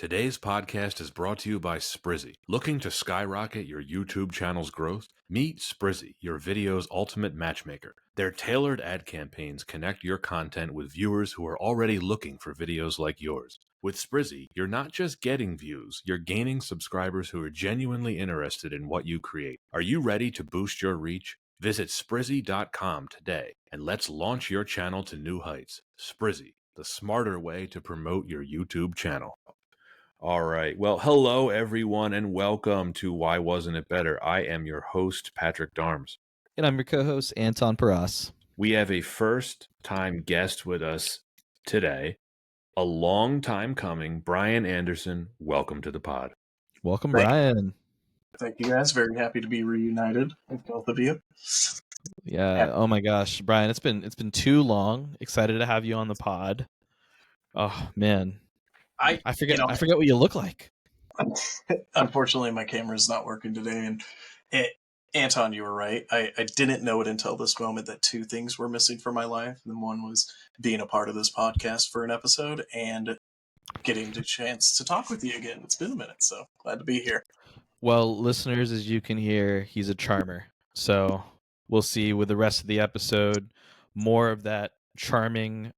Today's podcast is brought to you by Sprizzy. Looking to skyrocket your YouTube channel's growth? Meet Sprizzy, your video's ultimate matchmaker. Their tailored ad campaigns connect your content with viewers who are already looking for videos like yours. With Sprizzy, you're not just getting views, you're gaining subscribers who are genuinely interested in what you create. Are you ready to boost your reach? Visit Sprizzy.com today and let's launch your channel to new heights. Sprizzy, the smarter way to promote your YouTube channel. All right. Well, hello, everyone, and welcome to Why Wasn't It Better? I am your host, Patrick Darms. And I'm your co-host, Anton Paras. We have a first-time guest with us today, a long time coming, Brian Anderson. Welcome to the pod. Welcome, Brian. Thank you, guys. Very happy to be reunited with both of you. Yeah. Oh my gosh, Brian, it's been too long. Excited to have you on the pod. Oh man. I forget what you look like. Unfortunately, my camera's not working today, and Anton, you were right. I didn't know it until this moment that two things were missing from my life, and one was being a part of this podcast for an episode and getting the chance to talk with you again. It's been a minute, so glad to be here. Well, listeners, as you can hear, he's a charmer. So we'll see with the rest of the episode more of that charming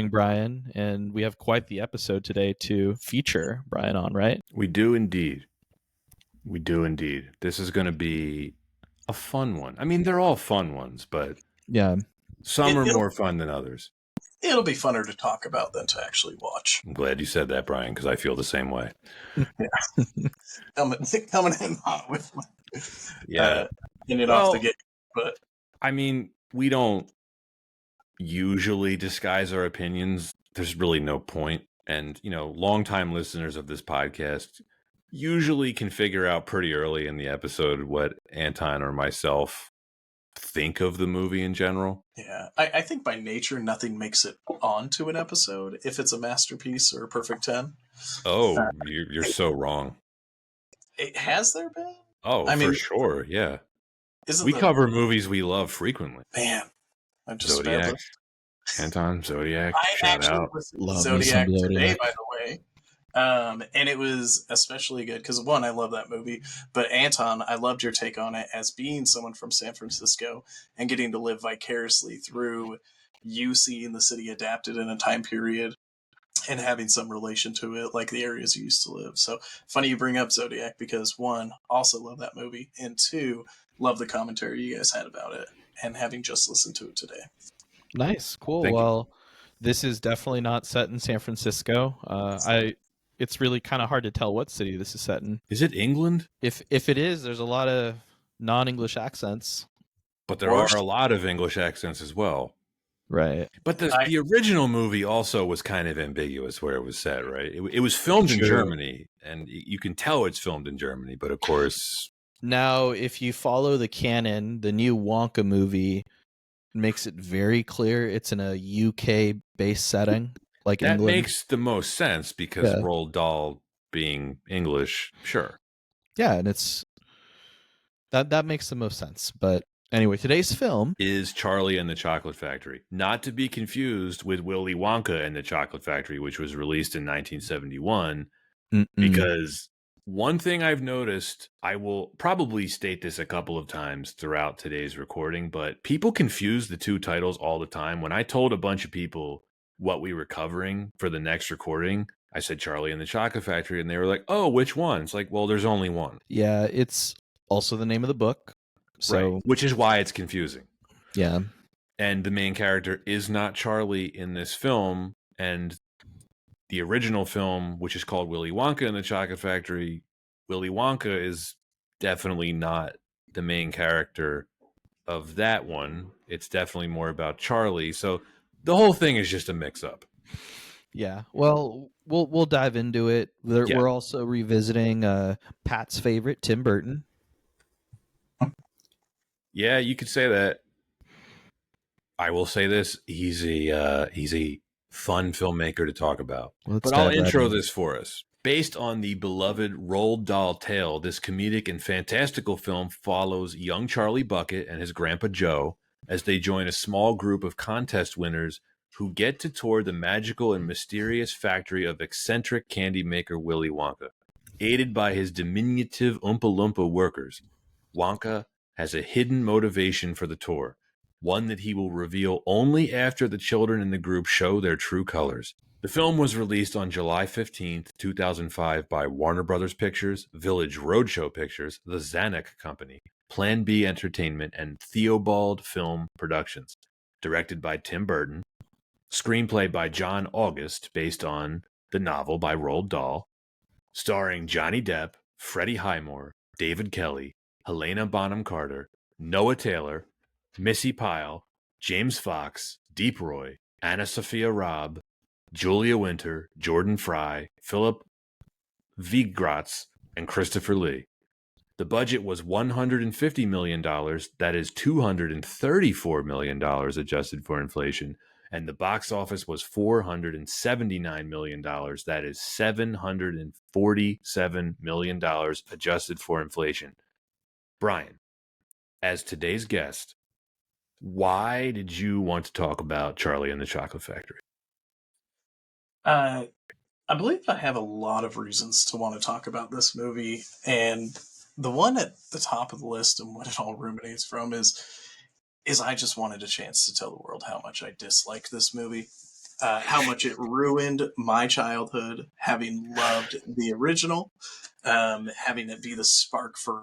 Brian, and we have quite the episode today to feature Brian on, right? We do indeed. This is going to be a fun one. I mean, they're all fun ones, but yeah, some are more fun than others. It'll be funner to talk about than to actually watch. I'm glad you said that, Brian, because I feel the same way. Yeah. coming in hot with my off the gate. But I mean, we don't usually disguise our opinions. There's really no point. And, longtime listeners of this podcast usually can figure out pretty early in the episode what Anton or myself think of the movie in general. Yeah, I think by nature, nothing makes it onto an episode if it's a masterpiece or a perfect 10. Oh, you're so wrong. Has there been? Oh, for sure, yeah. We cover movies we love frequently. Man, I just Zodiac. Anton, Zodiac, shout out. Love Zodiac today, by the way. And it was especially good because, one, I love that movie, but Anton, I loved your take on it as being someone from San Francisco and getting to live vicariously through you seeing the city adapted in a time period and having some relation to it, like the areas you used to live. So funny you bring up Zodiac because, one, also love that movie, and two, love the commentary you guys had about it and having just listened to it today. Nice, cool. Well, this is definitely not set in San Francisco. It's really kind of hard to tell what city this is set in. Is it England? If it is, there's a lot of non-English accents. But there are a lot of English accents as well. Right. But the original movie also was kind of ambiguous where it was set, right? It was filmed in Germany, and you can tell it's filmed in Germany, but of course... Now, if you follow the canon, the new Wonka movie makes it very clear it's in a UK-based setting. Like that England. Makes the most sense because Roald Dahl being English, sure. Yeah, and it's that makes the most sense. But anyway, today's film is Charlie and the Chocolate Factory, not to be confused with Willy Wonka and the Chocolate Factory, which was released in 1971. Because one thing I've noticed, I will probably state this a couple of times throughout today's recording, but people confuse the two titles all the time. When I told a bunch of people what we were covering for the next recording, I said Charlie and the Chocolate Factory, and they were like, oh, which one? It's like, well, there's only one. Yeah, it's also the name of the book. So right. Which is why it's confusing. Yeah. And the main character is not Charlie in this film, and the original film, which is called Willy Wonka and the Chocolate Factory, Willy Wonka is definitely not the main character of that one. It's definitely more about Charlie. So the whole thing is just a mix-up. Yeah. Well, we'll dive into it. We're also revisiting Pat's favorite, Tim Burton. Yeah, you could say that. I will say this: he's a fun filmmaker to talk about. But I'll intro this for us. Based on the beloved Roald Dahl tale, this comedic and fantastical film follows young Charlie Bucket and his grandpa Joe as they join a small group of contest winners who get to tour the magical and mysterious factory of eccentric candy maker Willy Wonka. Aided by his diminutive Oompa Loompa workers, Wonka has a hidden motivation for the tour, one that he will reveal only after the children in the group show their true colors. The film was released on July 15th, 2005 by Warner Brothers Pictures, Village Roadshow Pictures, The Zanuck Company, Plan B Entertainment, and Theobald Film Productions. Directed by Tim Burton. Screenplay by John August, based on the novel by Roald Dahl. Starring Johnny Depp, Freddie Highmore, David Kelly, Helena Bonham Carter, Noah Taylor, Missy Pyle, James Fox, Deep Roy, Anna Sophia Robb, Julia Winter, Jordan Fry, Philip Vigratz, and Christopher Lee. The budget was $150 million, that is $234 million adjusted for inflation, and the box office was $479 million, that is $747 million adjusted for inflation. Brian, as today's guest, why did you want to talk about Charlie and the Chocolate Factory? I believe I have a lot of reasons to want to talk about this movie, and the one at the top of the list and what it all ruminates from is I just wanted a chance to tell the world how much I dislike this movie, how much it ruined my childhood, having loved the original, having it be the spark for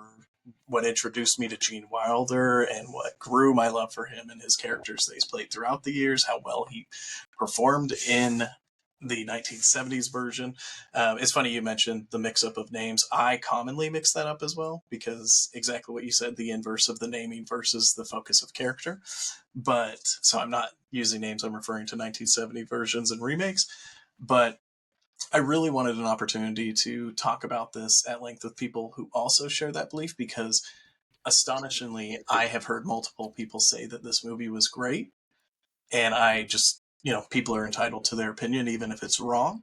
what introduced me to Gene Wilder and what grew my love for him and his characters that he's played throughout the years, how well he performed in the 1970s version. It's funny you mentioned the mix-up of names. I commonly mix that up as well, because exactly what you said, the inverse of the naming versus the focus of character. But so I'm not using names, I'm referring to 1970 versions and remakes. But I really wanted an opportunity to talk about this at length with people who also share that belief, because astonishingly, I have heard multiple people say that this movie was great. And I just, people are entitled to their opinion, even if it's wrong.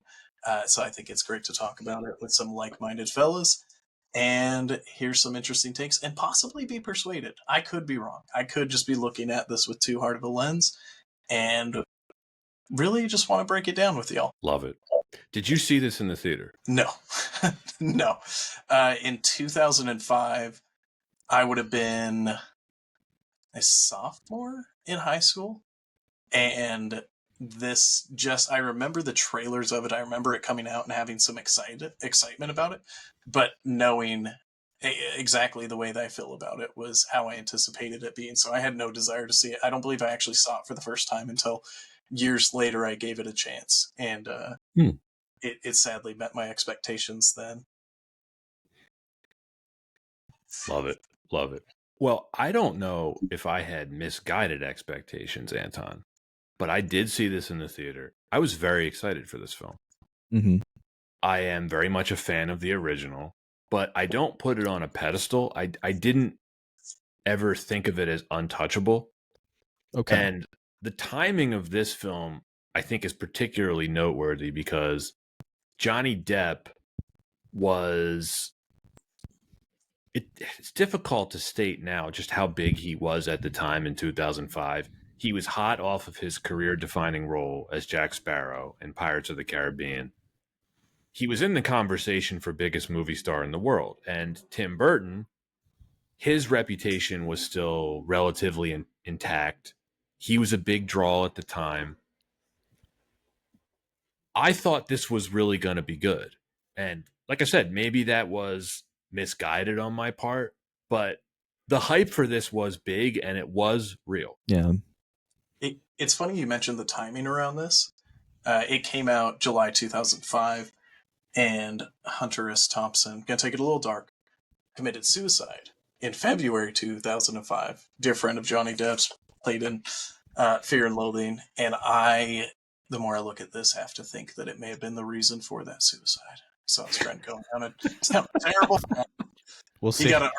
So I think it's great to talk about it with some like-minded fellas and hear some interesting takes and possibly be persuaded. I could be wrong. I could just be looking at this with too hard of a lens and really just want to break it down with y'all. Love it. Did you see this in the theater? No. No. In 2005, I would have been a sophomore in high school. And this I remember the trailers of it. I remember it coming out and having some excitement about it, but knowing exactly the way that I feel about it was how I anticipated it being. So I had no desire to see it. I don't believe I actually saw it for the first time until years later. I gave it a chance, and it sadly met my expectations then. Love it. Love it. Well, I don't know if I had misguided expectations, Anton, but I did see this in the theater. I was very excited for this film. Mm-hmm. I am very much a fan of the original, but I don't put it on a pedestal. I didn't ever think of it as untouchable. Okay. And the timing of this film, I think, is particularly noteworthy because Johnny Depp was... It's difficult to state now just how big he was at the time in 2005. He was hot off of his career-defining role as Jack Sparrow in Pirates of the Caribbean. He was in the conversation for biggest movie star in the world. And Tim Burton, his reputation was still relatively intact. He was a big draw at the time. I thought this was really going to be good. And like I said, maybe that was misguided on my part, but the hype for this was big and it was real. Yeah. It's funny you mentioned the timing around this. It came out July 2005, and Hunter S. Thompson, gonna take it a little dark, committed suicide in February 2005. Dear friend of Johnny Depp's, played in Fear and Loathing, and the more I look at this, have to think that it may have been the reason for that suicide. Saw his friend going down a terrible path. We'll see. He got an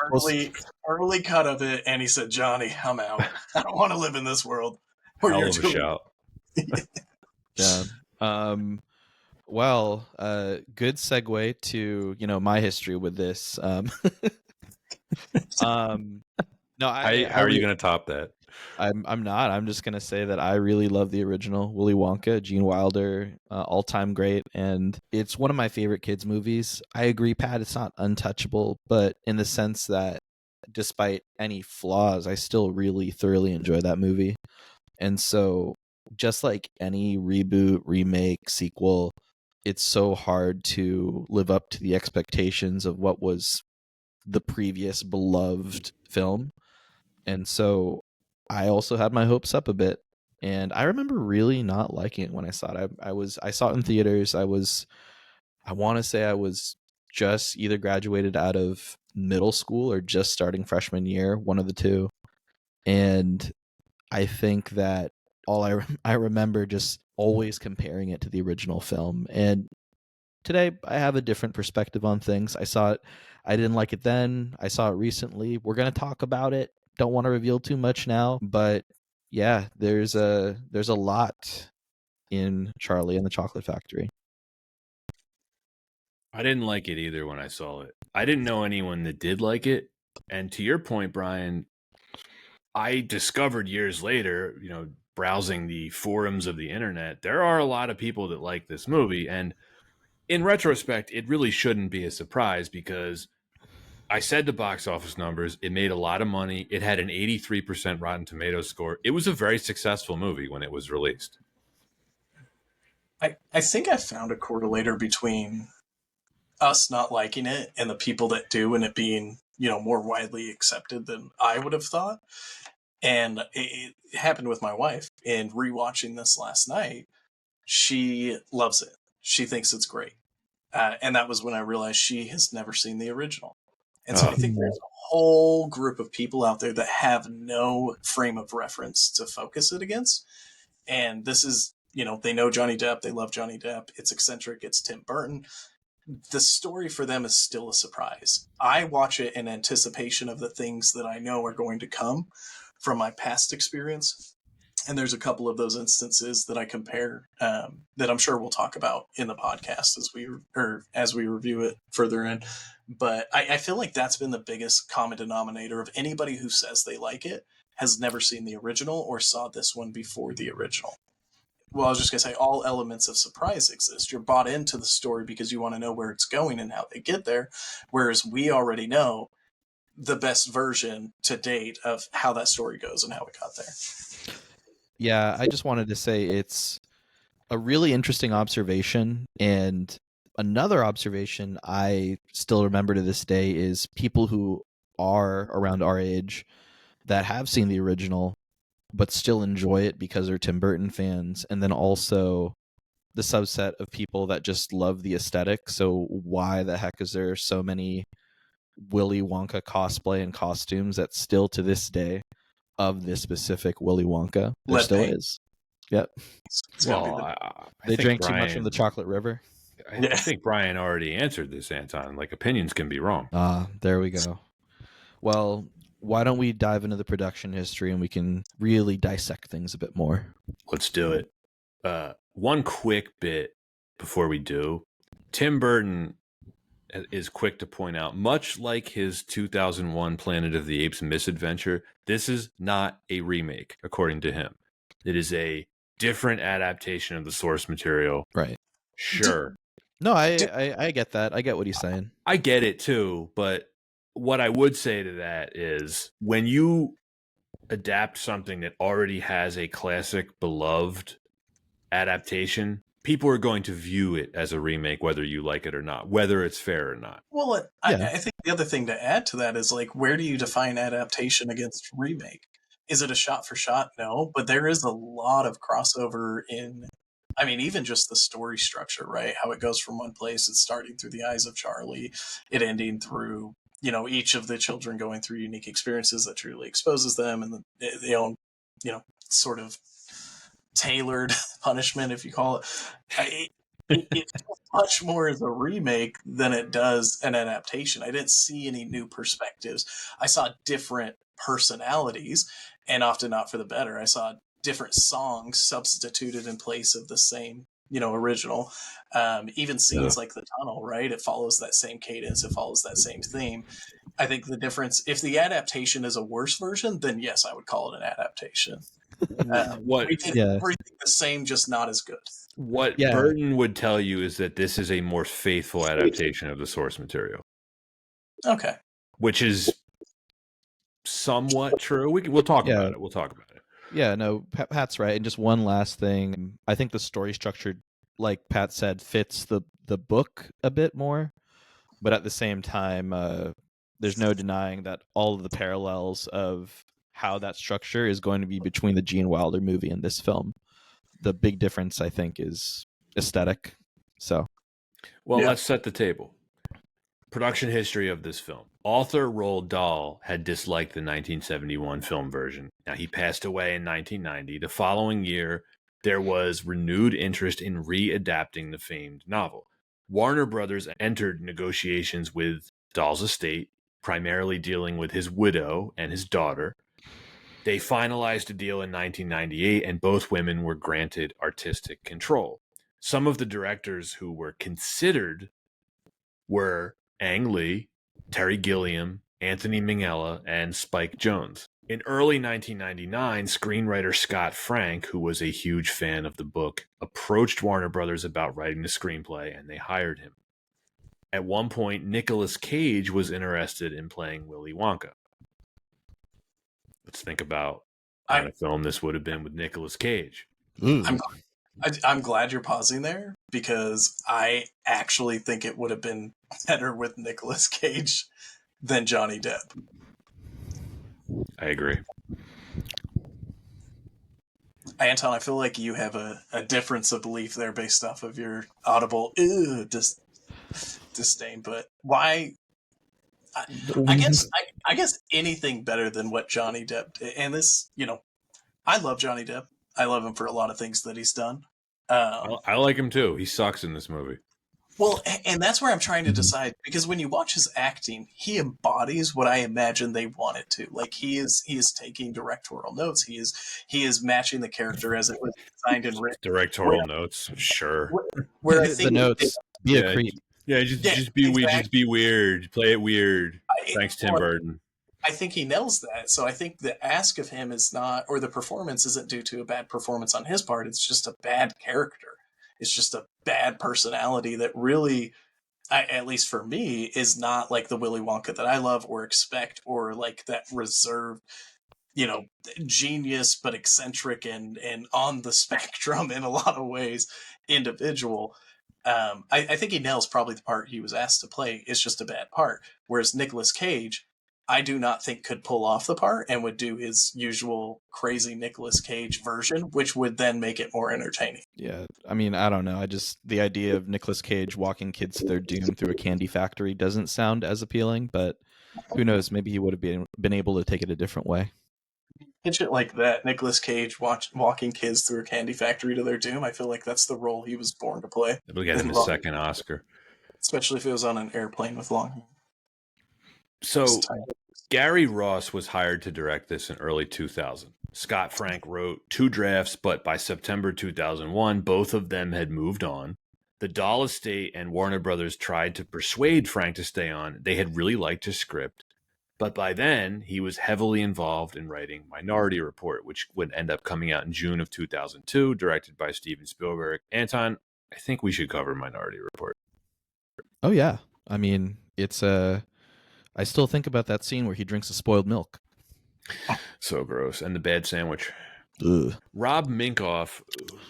early cut of it, and he said, "Johnny, I'm out. I don't want to live in this world." Hell of a shout. Yeah. Well, good segue to my history with this. No, how are you going to top that? I'm not. I'm just gonna say that I really love the original Willy Wonka, Gene Wilder, all time great, and it's one of my favorite kids movies. I agree, Pat. It's not untouchable, but in the sense that despite any flaws, I still really thoroughly enjoy that movie. And so, just like any reboot, remake, sequel, it's so hard to live up to the expectations of what was the previous beloved film. And so I also had my hopes up a bit. And I remember really not liking it when I saw it. I saw it in theaters. I want to say I was just either graduated out of middle school or just starting freshman year, one of the two. And I think that I remember just always comparing it to the original film. And today I have a different perspective on things. I saw it. I didn't like it then. I saw it recently. We're going to talk about it. Don't want to reveal too much now, but yeah, there's a lot in Charlie and the Chocolate Factory. I didn't like it either when I saw it. I didn't know anyone that did like it. And to your point, Brian, I discovered years later, browsing the forums of the internet, there are a lot of people that like this movie. And in retrospect, it really shouldn't be a surprise because I said the box office numbers. It made a lot of money. It had an 83% Rotten Tomatoes score. It was a very successful movie when it was released. I think I found a correlator between us not liking it and the people that do, and it being, more widely accepted than I would have thought. And it happened with my wife. And rewatching this last night, she loves it. She thinks it's great. And that was when I realized she has never seen the original. And so I think there's a whole group of people out there that have no frame of reference to focus it against. And this is, they know Johnny Depp. They love Johnny Depp. It's eccentric. It's Tim Burton. The story for them is still a surprise. I watch it in anticipation of the things that I know are going to come from my past experience. And there's a couple of those instances that I compare that I'm sure we'll talk about in the podcast as we review it further in. But I feel like that's been the biggest common denominator of anybody who says they like it has never seen the original or saw this one before the original. Well, I was just going to say all elements of surprise exist. You're bought into the story because you want to know where it's going and how they get there. Whereas we already know the best version to date of how that story goes and how it got there. Yeah, I just wanted to say it's a really interesting observation. And another observation I still remember to this day is people who are around our age that have seen the original but still enjoy it because they're Tim Burton fans. And then also the subset of people that just love the aesthetic. So why the heck is there so many Willy Wonka cosplay and costumes that still to this day of this specific Willy Wonka? There still is. Yep. They drank too much from the chocolate river. I think Brian already answered this, Anton. Like, opinions can be wrong. There we go. Well, why don't we dive into the production history and we can really dissect things a bit more? Let's do it. One quick bit before we do. Tim Burton is quick to point out, much like his 2001 Planet of the Apes misadventure, this is not a remake, according to him. It is a different adaptation of the source material. Right. Sure. No, I get that. I get what he's saying. I get it too, but what I would say to that is when you adapt something that already has a classic beloved adaptation, people are going to view it as a remake, whether you like it or not, whether it's fair or not. Well, I think the other thing to add to that is, like, where do you define adaptation against remake? Is it a shot for shot? No, but there is a lot of crossover in, I mean, even just the story structure, right? How it goes from one place, it's starting through the eyes of Charlie, it ending through, each of the children going through unique experiences that truly exposes them and their own, sort of tailored punishment, if you call it. It feels much more as a remake than it does an adaptation. I didn't see any new perspectives. I saw different personalities, and often not for the better. I saw different songs substituted in place of the same, original. Even scenes like the tunnel, right? It follows that same cadence. It follows that same theme. I think the difference, if the adaptation is a worse version, then yes, I would call it an adaptation. What Everything the same, just not as good. What Burton would tell you is that this is a more faithful adaptation of the source material. Okay. Which is somewhat true. We'll talk about it. We'll talk about it. Yeah, no, Pat's right. And just one last thing. I think the story structure, like Pat said, fits the book a bit more. But at the same time, there's no denying that all of the parallels of how that structure is going to be between the Gene Wilder movie and this film. The big difference, I think, is aesthetic. So, let's set the table. Production history of this film. Author Roald Dahl had disliked the 1971 film version. Now, he passed away in 1990. The following year, there was renewed interest in readapting the famed novel. Warner Brothers entered negotiations with Dahl's estate, primarily dealing with his widow and his daughter. They finalized a deal in 1998, and both women were granted artistic control. Some of the directors who were considered were Ang Lee, Terry Gilliam, Anthony Minghella, and Spike Jonze. In early 1999, screenwriter Scott Frank, who was a huge fan of the book, approached Warner Brothers about writing the screenplay, and they hired him. At one point, Nicolas Cage was interested in playing Willy Wonka. Let's think about what kind of film this would have been with Nicolas Cage. I'm glad you're pausing there, because I actually think it would have been better with Nicolas Cage than Johnny Depp. I agree. Anton, I feel like you have a difference of belief there based off of your audible disdain, but why? I guess anything better than what Johnny Depp did. And this, I love Johnny Depp. I love him for a lot of things that he's done. I like him too. He sucks in this movie. Well, and that's where I'm trying to decide, because when you watch his acting, he embodies what I imagine they wanted to. Like, he is taking directorial notes. He is matching the character as it was designed and written. Directorial notes, sure. Where I think the notes, be a creep. Yeah, just be weird. Just be weird. Play it weird. Thanks, Tim Burton. I think he nails that. So I think the ask of him is not, or the performance isn't due to a bad performance on his part. It's just a bad character. It's just a bad personality that really, at least for me, is not like the Willy Wonka that I love or expect, or like that reserved, genius but eccentric and on the spectrum in a lot of ways individual. I think he nails probably the part he was asked to play. It's just a bad part. Whereas Nicolas Cage, I do not think could pull off the part and would do his usual crazy Nicolas Cage version, which would then make it more entertaining. Yeah, I mean, I don't know. The idea of Nicolas Cage walking kids to their doom through a candy factory doesn't sound as appealing, but who knows? Maybe he would have been able to take it a different way. Pitch it like that. Nicolas Cage walking kids through a candy factory to their doom. I feel like that's the role he was born to play. It'll get him a second Oscar. Especially if it was on an airplane with long hair. So, Gary Ross was hired to direct this in early 2000. Scott Frank wrote 2 drafts, but by September 2001, both of them had moved on. The Dahl estate and Warner Brothers tried to persuade Frank to stay on. They had really liked his script. But by then, he was heavily involved in writing Minority Report, which would end up coming out in June of 2002, directed by Steven Spielberg. Anton, I think we should cover Minority Report. Oh, yeah. I mean, it's I still think about that scene where he drinks the spoiled milk. So gross. And the bad sandwich. Ugh. Rob Minkoff,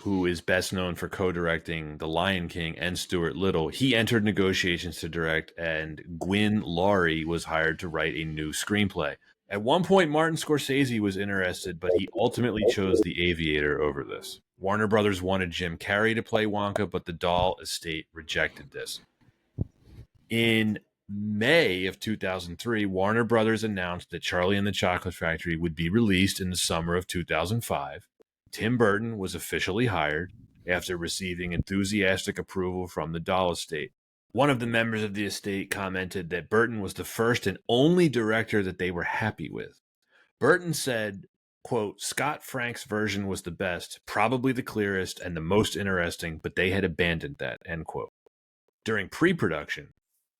who is best known for co-directing The Lion King and Stuart Little, he entered negotiations to direct, and Gwyn Laurie was hired to write a new screenplay. At one point, Martin Scorsese was interested, but he ultimately chose The Aviator over this. Warner Brothers wanted Jim Carrey to play Wonka, but the Dahl estate rejected this. In May of 2003, Warner Brothers announced that Charlie and the Chocolate Factory would be released in the summer of 2005. Tim Burton was officially hired after receiving enthusiastic approval from the Dahl estate. One of the members of the estate commented that Burton was the first and only director that they were happy with. Burton said, quote, Scott Frank's version was the best, probably the clearest and the most interesting, but they had abandoned that, end quote. During pre-production,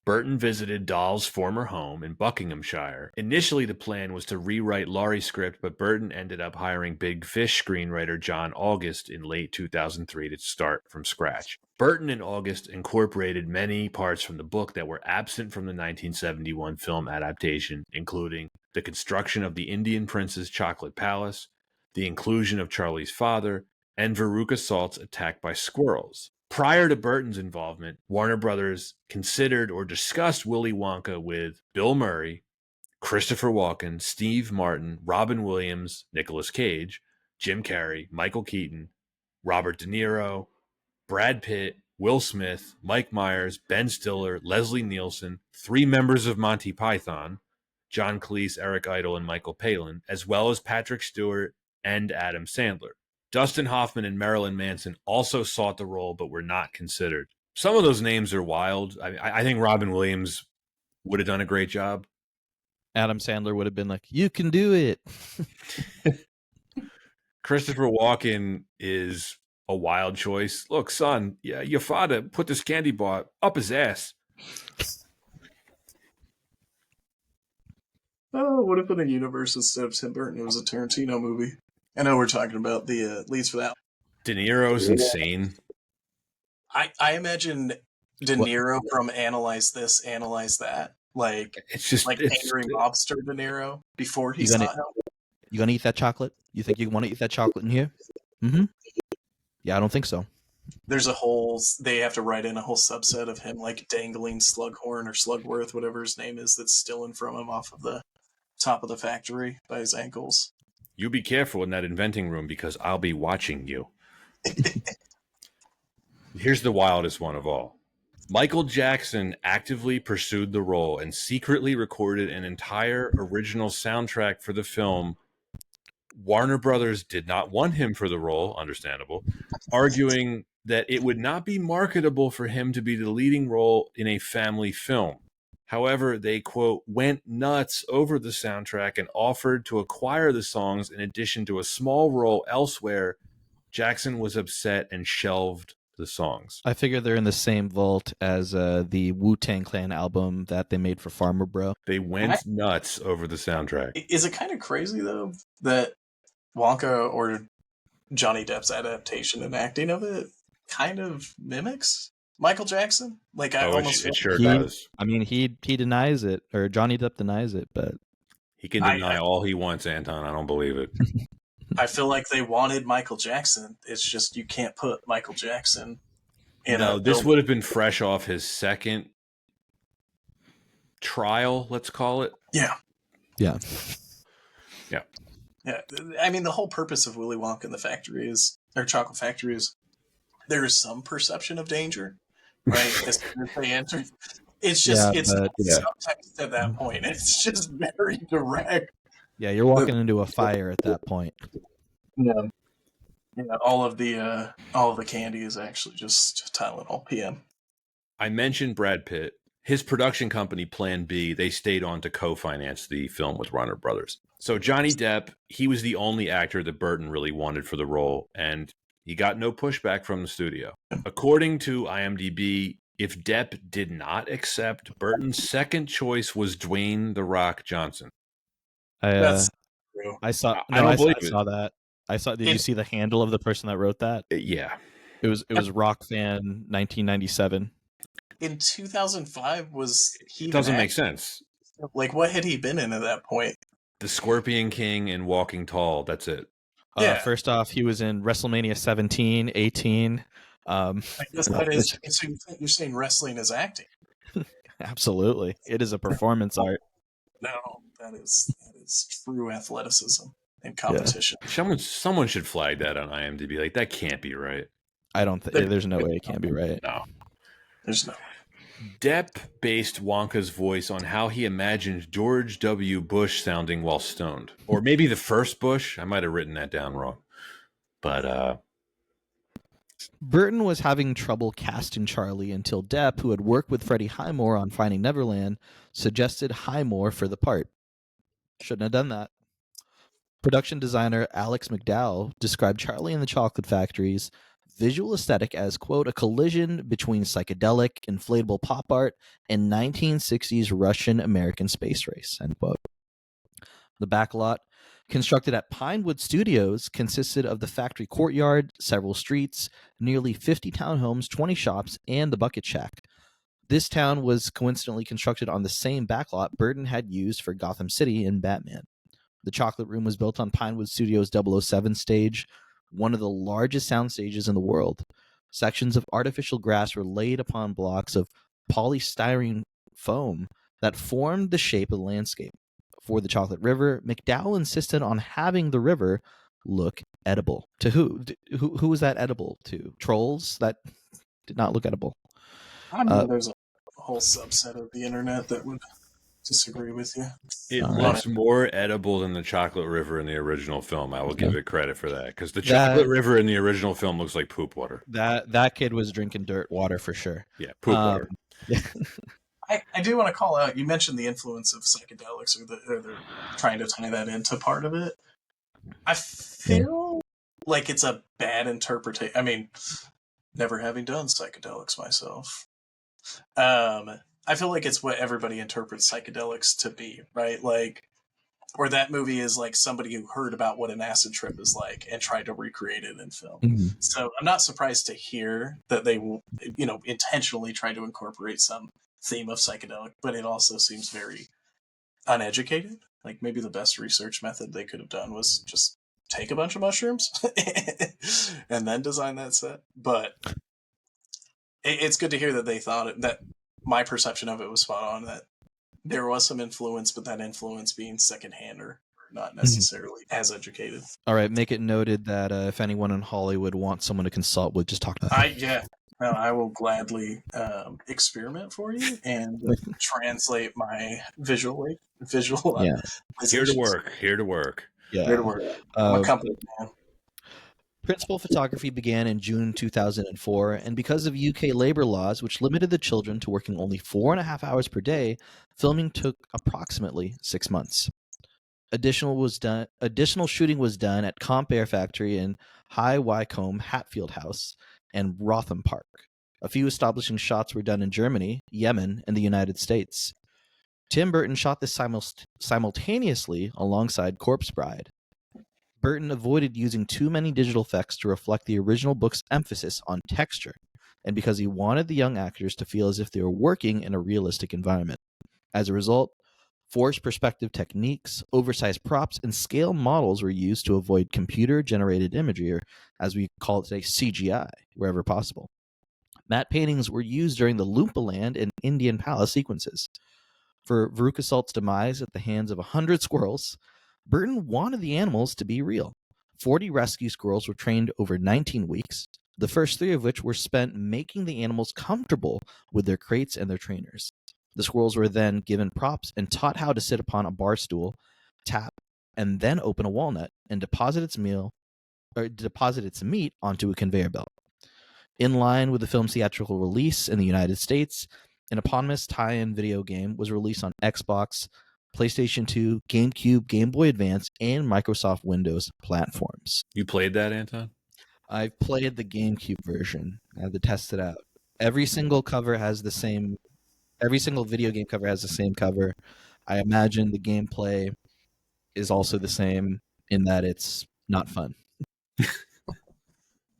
Burton visited Dahl's former home in Buckinghamshire. Initially, the plan was to rewrite Laurie's script, but Burton ended up hiring Big Fish screenwriter John August in late 2003 to start from scratch. Burton and August incorporated many parts from the book that were absent from the 1971 film adaptation, including the construction of the Indian Prince's Chocolate Palace, the inclusion of Charlie's father, and Veruca Salt's attack by squirrels. Prior to Burton's involvement, Warner Brothers considered or discussed Willy Wonka with Bill Murray, Christopher Walken, Steve Martin, Robin Williams, Nicolas Cage, Jim Carrey, Michael Keaton, Robert De Niro, Brad Pitt, Will Smith, Mike Myers, Ben Stiller, Leslie Nielsen, 3 members of Monty Python, John Cleese, Eric Idle, and Michael Palin, as well as Patrick Stewart and Adam Sandler. Dustin Hoffman and Marilyn Manson also sought the role but were not considered. Some of those names are wild. I think Robin Williams would have done a great job. Adam Sandler would have been like, "You can do it." Christopher Walken is a wild choice. Look, son, yeah, your father put this candy bar up his ass. Oh, what if in a universe instead of Tim Burton, it was a Tarantino movie? I know we're talking about the leads for that. De Niro's insane. I imagine De Niro from Analyze This, Analyze That. Like, it's just like angry mobster De Niro before he saw help. You gonna eat that chocolate? You think you want to eat that chocolate in here? Mm-hmm. Yeah, I don't think so. There's they have to write in a whole subset of him like dangling Slughorn or Slugworth, whatever his name is, that's stealing from him off of the top of the factory by his ankles. You be careful in that inventing room because I'll be watching you. Here's the wildest one of all. Michael Jackson actively pursued the role and secretly recorded an entire original soundtrack for the film. Warner Brothers did not want him for the role, understandable, arguing that it would not be marketable for him to be the leading role in a family film. However, they, quote, went nuts over the soundtrack and offered to acquire the songs in addition to a small role elsewhere. Jackson was upset and shelved the songs. I figure they're in the same vault as the Wu-Tang Clan album that they made for Farmer Bro. They went nuts over the soundtrack. Is it kind of crazy, though, that Wonka or Johnny Depp's adaptation and acting of it kind of mimics Michael Jackson? Like, it sure does. I mean, he denies it, or Johnny Depp denies it, but he can deny all he wants, Anton. I don't believe it. I feel like they wanted Michael Jackson. It's just you can't put Michael Jackson in this would have been fresh off his second trial, let's call it. Yeah. Yeah. Yeah. Yeah. I mean, the whole purpose of Willy Wonka and the Chocolate Factory is there is some perception of danger, right? As soon as they enter. It's just, subtext at that point. It's just very direct. Yeah, you're walking into a fire at that point. Yeah. All of the candy is actually just Tylenol PM. I mentioned Brad Pitt. His production company, Plan B, they stayed on to co-finance the film with Warner Brothers. So Johnny Depp, he was the only actor that Burton really wanted for the role, and he got no pushback from the studio. According to IMDb, if Depp did not accept, Burton's second choice was Dwayne "The Rock" Johnson. That's true. I saw that. Did you see the handle of the person that wrote that? Yeah. It was Rock Fan 1997. In 2005 was he doesn't make sense. Like, what had he been in at that point? The Scorpion King and Walking Tall. That's it. First off, he was in WrestleMania 17, 18. I guess that is. So you're saying wrestling is acting? Absolutely, it is a performance art. No, that is true athleticism and competition. Yeah. Someone should flag that on IMDb. Like, that can't be right. I don't think there's no way it can't be right. No, there's no way. Depp based Wonka's voice on how he imagined George W. Bush sounding while stoned. Or maybe the first Bush. I might have written that down wrong. But Burton was having trouble casting Charlie until Depp, who had worked with Freddie Highmore on Finding Neverland, suggested Highmore for the part. Shouldn't have done that. Production designer Alex McDowell described Charlie and the Chocolate Factory's visual aesthetic as, quote, a collision between psychedelic, inflatable pop art and 1960s Russian-American space race, end quote. The backlot, constructed at Pinewood Studios, consisted of the factory courtyard, several streets, nearly 50 townhomes, 20 shops, and the Bucket Shack. This town was coincidentally constructed on the same backlot Burton had used for Gotham City in Batman. The Chocolate Room was built on Pinewood Studios' 007 stage, one of the largest sound stages in the world. Sections of artificial grass were laid upon blocks of polystyrene foam that formed the shape of the landscape. For the Chocolate River, McDowell insisted on having the river look edible. To who? Who was that edible to? Trolls? That did not look edible. I'm sure there's a whole subset of the internet that would disagree with you. It looks more edible than the Chocolate River in the original film. I will give it credit for that, because the Chocolate River in the original film looks like poop water. That kid was drinking dirt water for sure. Yeah, poop water. Yeah. I do want to call out, you mentioned the influence of psychedelics, or they're trying to tie that into part of it. I feel like it's a bad interpretation. I mean, never having done psychedelics myself. I feel like it's what everybody interprets psychedelics to be, right? Like, or that movie is like somebody who heard about what an acid trip is like and tried to recreate it in film. Mm-hmm. So I'm not surprised to hear that they will, intentionally try to incorporate some theme of psychedelic, but it also seems very uneducated. Like, maybe the best research method they could have done was just take a bunch of mushrooms and then design that set. But it's good to hear that they thought that my perception of it was spot on, that there was some influence, but that influence being secondhand or not necessarily as educated. All right, make it noted that if anyone in Hollywood wants someone to consult with, just talk to them. I will gladly experiment for you and translate my visual. Yeah. Here to work. Yeah. Here to work. I'm a company man. Principal photography began in June 2004, and because of UK labor laws, which limited the children to working only 4.5 hours per day, filming took approximately 6 months. Additional shooting was done at Comp Air Factory in High Wycombe Hatfield House and Rotham Park. A few establishing shots were done in Germany, Yemen, and the United States. Tim Burton shot this simultaneously alongside Corpse Bride. Burton avoided using too many digital effects to reflect the original book's emphasis on texture, and because he wanted the young actors to feel as if they were working in a realistic environment. As a result, forced perspective techniques, oversized props, and scale models were used to avoid computer-generated imagery, or as we call it today, CGI, wherever possible. Matte paintings were used during the Loompa Land and Indian Palace sequences. For Veruca Salt's demise at the hands of 100 squirrels, Burton wanted the animals to be real. 40 rescue squirrels were trained over 19 weeks, the first 3 of which were spent making the animals comfortable with their crates and their trainers. The squirrels were then given props and taught how to sit upon a bar stool, tap, and then open a walnut and deposit its meat onto a conveyor belt. In line with the film's theatrical release in the United States, an eponymous tie-in video game was released on Xbox, PlayStation 2, GameCube, Game Boy Advance, and Microsoft Windows platforms. You played that, Anton? I've played the GameCube version. I had to test it out. Every single video game cover has the same cover. I imagine the gameplay is also the same in that it's not fun.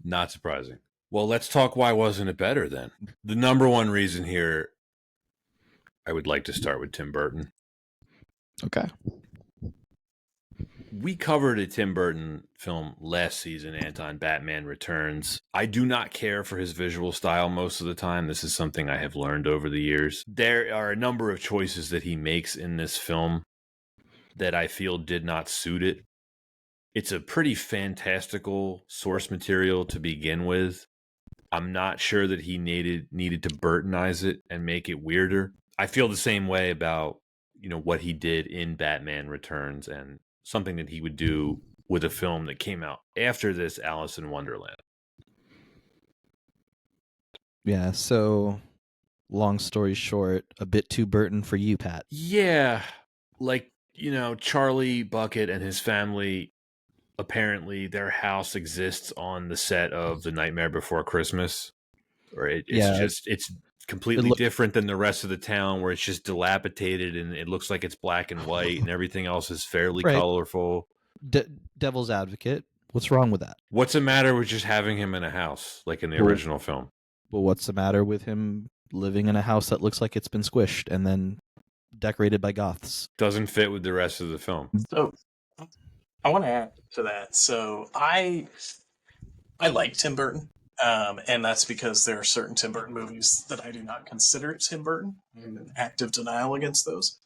Not surprising. Well, let's talk why wasn't it better then? The number one reason here, I would like to start with Tim Burton. Okay. We covered a Tim Burton film last season, Anton, Batman Returns. I do not care for his visual style most of the time. This is something I have learned over the years. There are a number of choices that he makes in this film that I feel did not suit it. It's a pretty fantastical source material to begin with. I'm not sure that he needed to Burtonize it and make it weirder. I feel the same way about, what he did in Batman Returns and something that he would do with a film that came out after this, Alice in Wonderland. Yeah, so long story short, a bit too Burton for you, Pat. Yeah, Charlie Bucket and his family apparently their house exists on the set of The Nightmare Before Christmas, or it's completely different than the rest of the town, where it's just dilapidated and it looks like it's black and white and everything else is fairly colorful. Devil's advocate, what's wrong with that? What's the matter with just having him in a house like in the original film? Well, what's the matter with him living in a house that looks like it's been squished and then decorated by goths? Doesn't fit with the rest of the film. So I want to add to that. So I like Tim Burton, and that's because there are certain Tim Burton movies that I do not consider Tim Burton. I'm in active denial against those.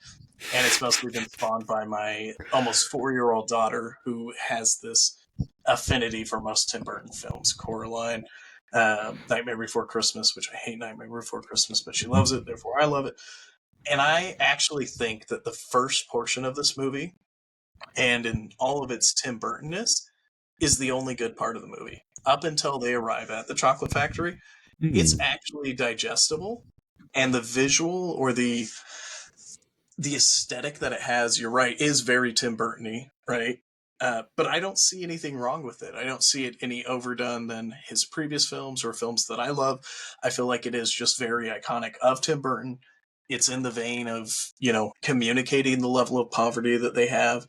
And it's mostly been spawned by my almost 4-year-old daughter, who has this affinity for most Tim Burton films. Coraline, Nightmare Before Christmas, which I hate Nightmare Before Christmas, but she loves it, therefore I love it. And I actually think that the first portion of this movie, and in all of its Tim Burtonness, is the only good part of the movie. Up until they arrive at the chocolate factory, it's actually digestible, and the visual or the aesthetic that it has, you're right, is very Tim Burton-y, right? But I don't see anything wrong with it. I don't see it any overdone than his previous films or films that I love. I feel like it is just very iconic of Tim Burton. It's in the vein of, communicating the level of poverty that they have.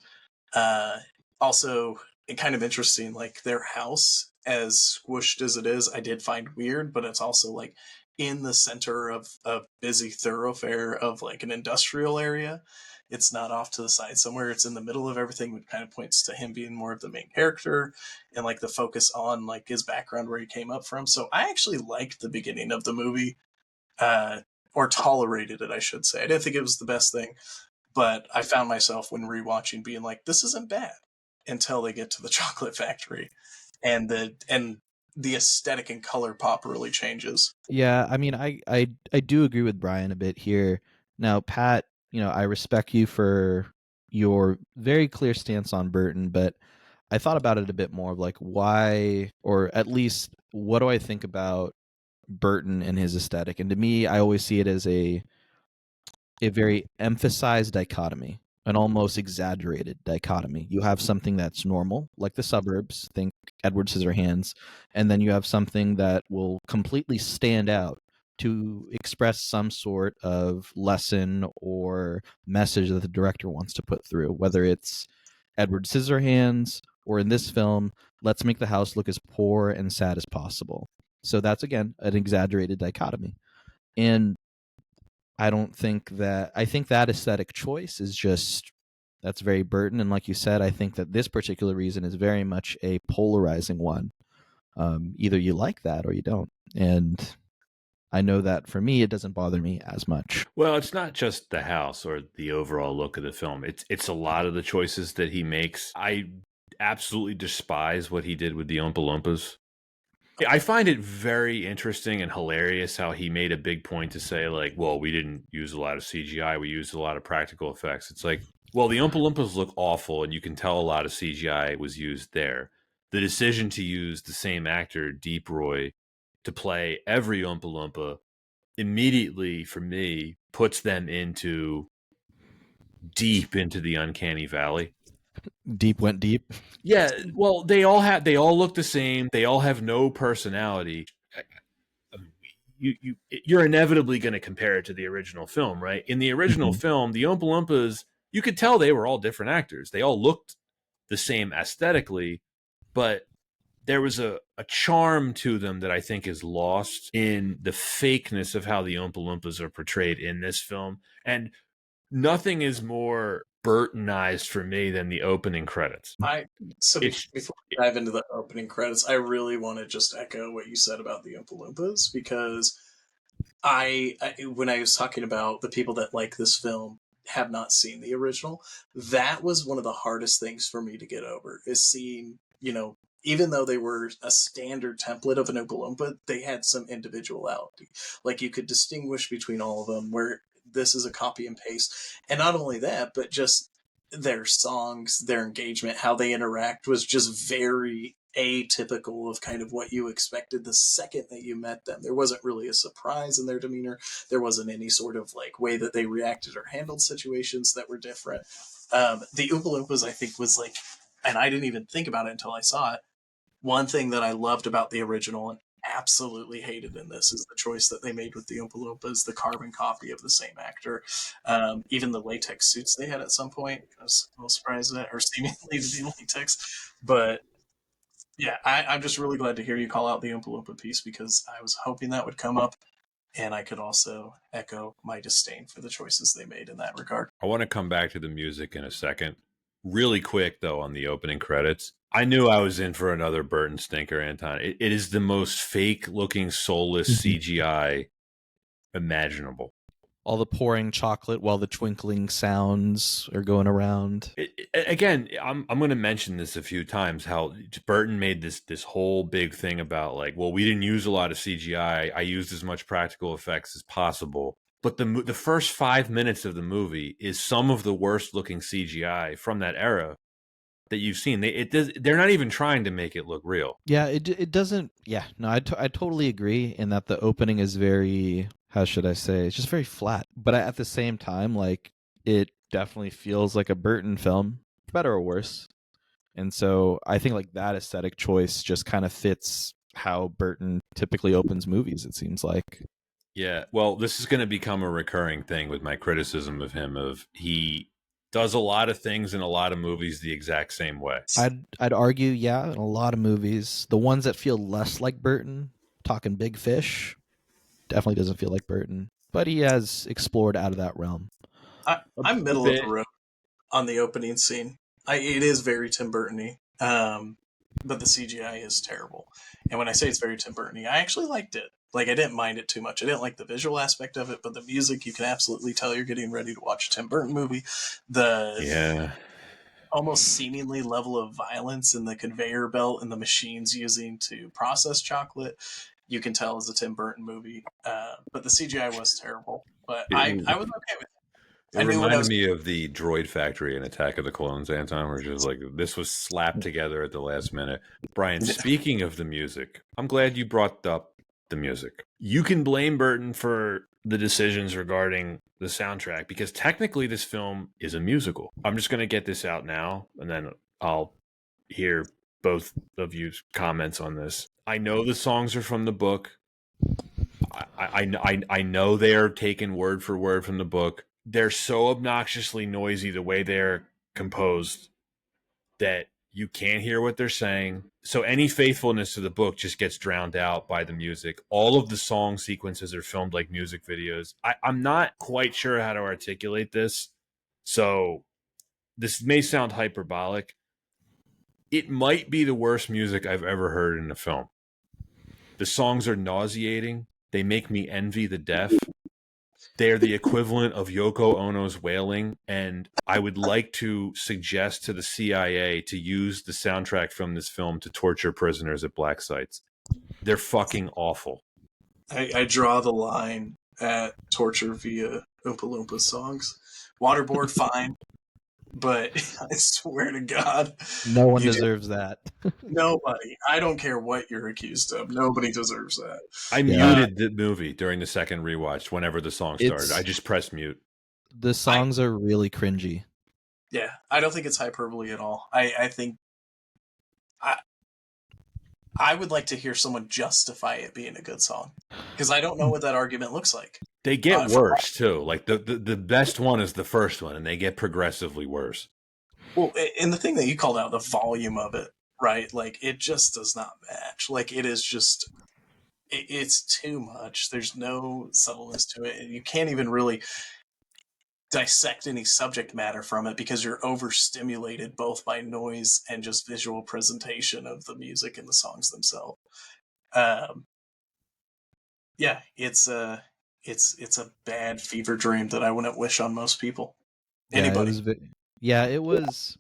Also, kind of interesting, like their house, as squished as it is, I did find weird, but it's also like in the center of a busy thoroughfare of like an industrial area. It's not off to the side somewhere. It's in the middle of everything, which kind of points to him being more of the main character and like the focus on like his background, where he came up from. So I actually liked the beginning of the movie, or tolerated it, I should say. I didn't think it was the best thing, but I found myself when rewatching being like, this isn't bad, until they get to the chocolate factory and the aesthetic and color pop really changes. Yeah, I mean, I do agree with Brian a bit here. Now, Pat, I respect you for your very clear stance on Burton, but I thought about it a bit more of like why, or at least what do I think about Burton and his aesthetic? And to me, I always see it as a very emphasized dichotomy, an almost exaggerated dichotomy. You have something that's normal, like the suburbs, think Edward Scissorhands, and then you have something that will completely stand out to express some sort of lesson or message that the director wants to put through, whether it's Edward Scissorhands or in this film, let's make the house look as poor and sad as possible. So that's, again, an exaggerated dichotomy. And I think that aesthetic choice is just, that's very Burton. And like you said, I think that this particular reason is very much a polarizing one. Either you like that or you don't. And I know that for me, it doesn't bother me as much. Well, it's not just the house or the overall look of the film. It's a lot of the choices that he makes. I absolutely despise what he did with the Oompa Loompas. I find it very interesting and hilarious how he made a big point to say, like, well, we didn't use a lot of CGI. We used a lot of practical effects. It's like, well, the Oompa Loompas look awful, and you can tell a lot of CGI was used there. The decision to use the same actor, Deep Roy, to play every Oompa Loompa immediately, for me, puts them deep into the uncanny valley. Deep went deep. Yeah, well, they all look the same. They all have no personality. You're inevitably going to compare it to the original film, right? In the original film, the Oompa Loompas, you could tell they were all different actors. They all looked the same aesthetically, but there was a charm to them that I think is lost in the fakeness of how the Oompa Loompas are portrayed in this film. And nothing is more Burtonized for me than the opening credits. Before we dive into the opening credits, I really want to just echo what you said about the Oompa Loompas, because when I was talking about the people that like this film have not seen the original, that was one of the hardest things for me to get over, is seeing, even though they were a standard template of an Oompa Loompa, they had some individuality. Like, you could distinguish between all of them, where this is a copy and paste. And not only that, but just their songs, their engagement, how they interact was just very atypical of kind of what you expected the second that you met them. There wasn't really a surprise in their demeanor. There wasn't any sort of like way that they reacted or handled situations that were different. The Oompa Loompas, I think, was like and I didn't even think about it until I saw it. One thing that I loved about the original and absolutely hated in this is the choice that they made with the Oompa Loompas, the carbon copy of the same actor. Even the latex suits they had at some point, I was a little surprised at, or seemingly to be latex. But yeah, I'm just really glad to hear you call out the Oompa Loompa piece, because I was hoping that would come up, and I could also echo my disdain for the choices they made in that regard. I want to come back to the music in a second. Really quick, though, on the opening credits. I knew I was in for another Burton stinker, Anton. It is the most fake-looking, soulless CGI imaginable. All the pouring chocolate while the twinkling sounds are going around. Again, I'm going to mention this a few times, how Burton made this whole big thing about, like, well, we didn't use a lot of CGI. I used as much practical effects as possible. But the first 5 minutes of the movie is some of the worst looking CGI from that era that you've seen. They're not even trying to make it look real. Yeah, it doesn't. Yeah, no, I totally agree in that the opening is very, how should I say, it's just very flat. But at the same time, like, it definitely feels like a Burton film, for better or worse. And so I think like that aesthetic choice just kind of fits how Burton typically opens movies, it seems like. Yeah, well, this is going to become a recurring thing with my criticism of him. Of he does a lot of things in a lot of movies the exact same way. I'd argue, yeah, in a lot of movies, the ones that feel less like Burton, talking Big Fish, definitely doesn't feel like Burton. But he has explored out of that realm. I'm middle of the road on the opening scene. It is very Tim Burton-y, but the CGI is terrible. And when I say it's very Tim Burton-y, I actually liked it. Like, I didn't mind it too much. I didn't like the visual aspect of it, but the music, you can absolutely tell you're getting ready to watch a Tim Burton movie. The almost seemingly level of violence in the conveyor belt and the machines using to process chocolate, you can tell is a Tim Burton movie. But the CGI was terrible. But I was okay with it. It reminded me of the Droid Factory in Attack of the Clones, Anton, where just like this was slapped together at the last minute. Brian, speaking of the music, I'm glad you brought up the music. You can blame Burton for the decisions regarding the soundtrack, because technically this film is a musical. I'm just going to get this out now, and then I'll hear both of you comments on this. I know the songs are from the book. I know they are taken word for word from the book. They're so obnoxiously noisy the way they're composed that you can't hear what they're saying. So any faithfulness to the book just gets drowned out by the music. All of the song sequences are filmed like music videos. I'm not quite sure how to articulate this, so this may sound hyperbolic. It might be the worst music I've ever heard in a film. The songs are nauseating. They make me envy the deaf. They're the equivalent of Yoko Ono's Wailing, and I would like to suggest to the CIA to use the soundtrack from this film to torture prisoners at black sites. They're fucking awful. I draw the line at torture via Oompa Loompa songs. Waterboard, fine, but I swear to God, no one deserves that. Nobody. I don't care what you're accused of. Nobody deserves that. I muted the movie during the second rewatch whenever the song started. I just pressed mute. The songs are really cringy. Yeah, I don't think it's hyperbole at all. I think I would like to hear someone justify it being a good song, because I don't know what that argument looks like. They get worse too. Like the best one is the first one, and they get progressively worse. Well, and the thing that you called out, the volume of it, right? Like, it just does not match. Like, it is just, it's too much. There's no subtleness to it. You can't even really dissect any subject matter from it, because you're overstimulated both by noise and just visual presentation of the music and the songs themselves. Yeah, it's a bad fever dream that I wouldn't wish on most people. Anybody. It was.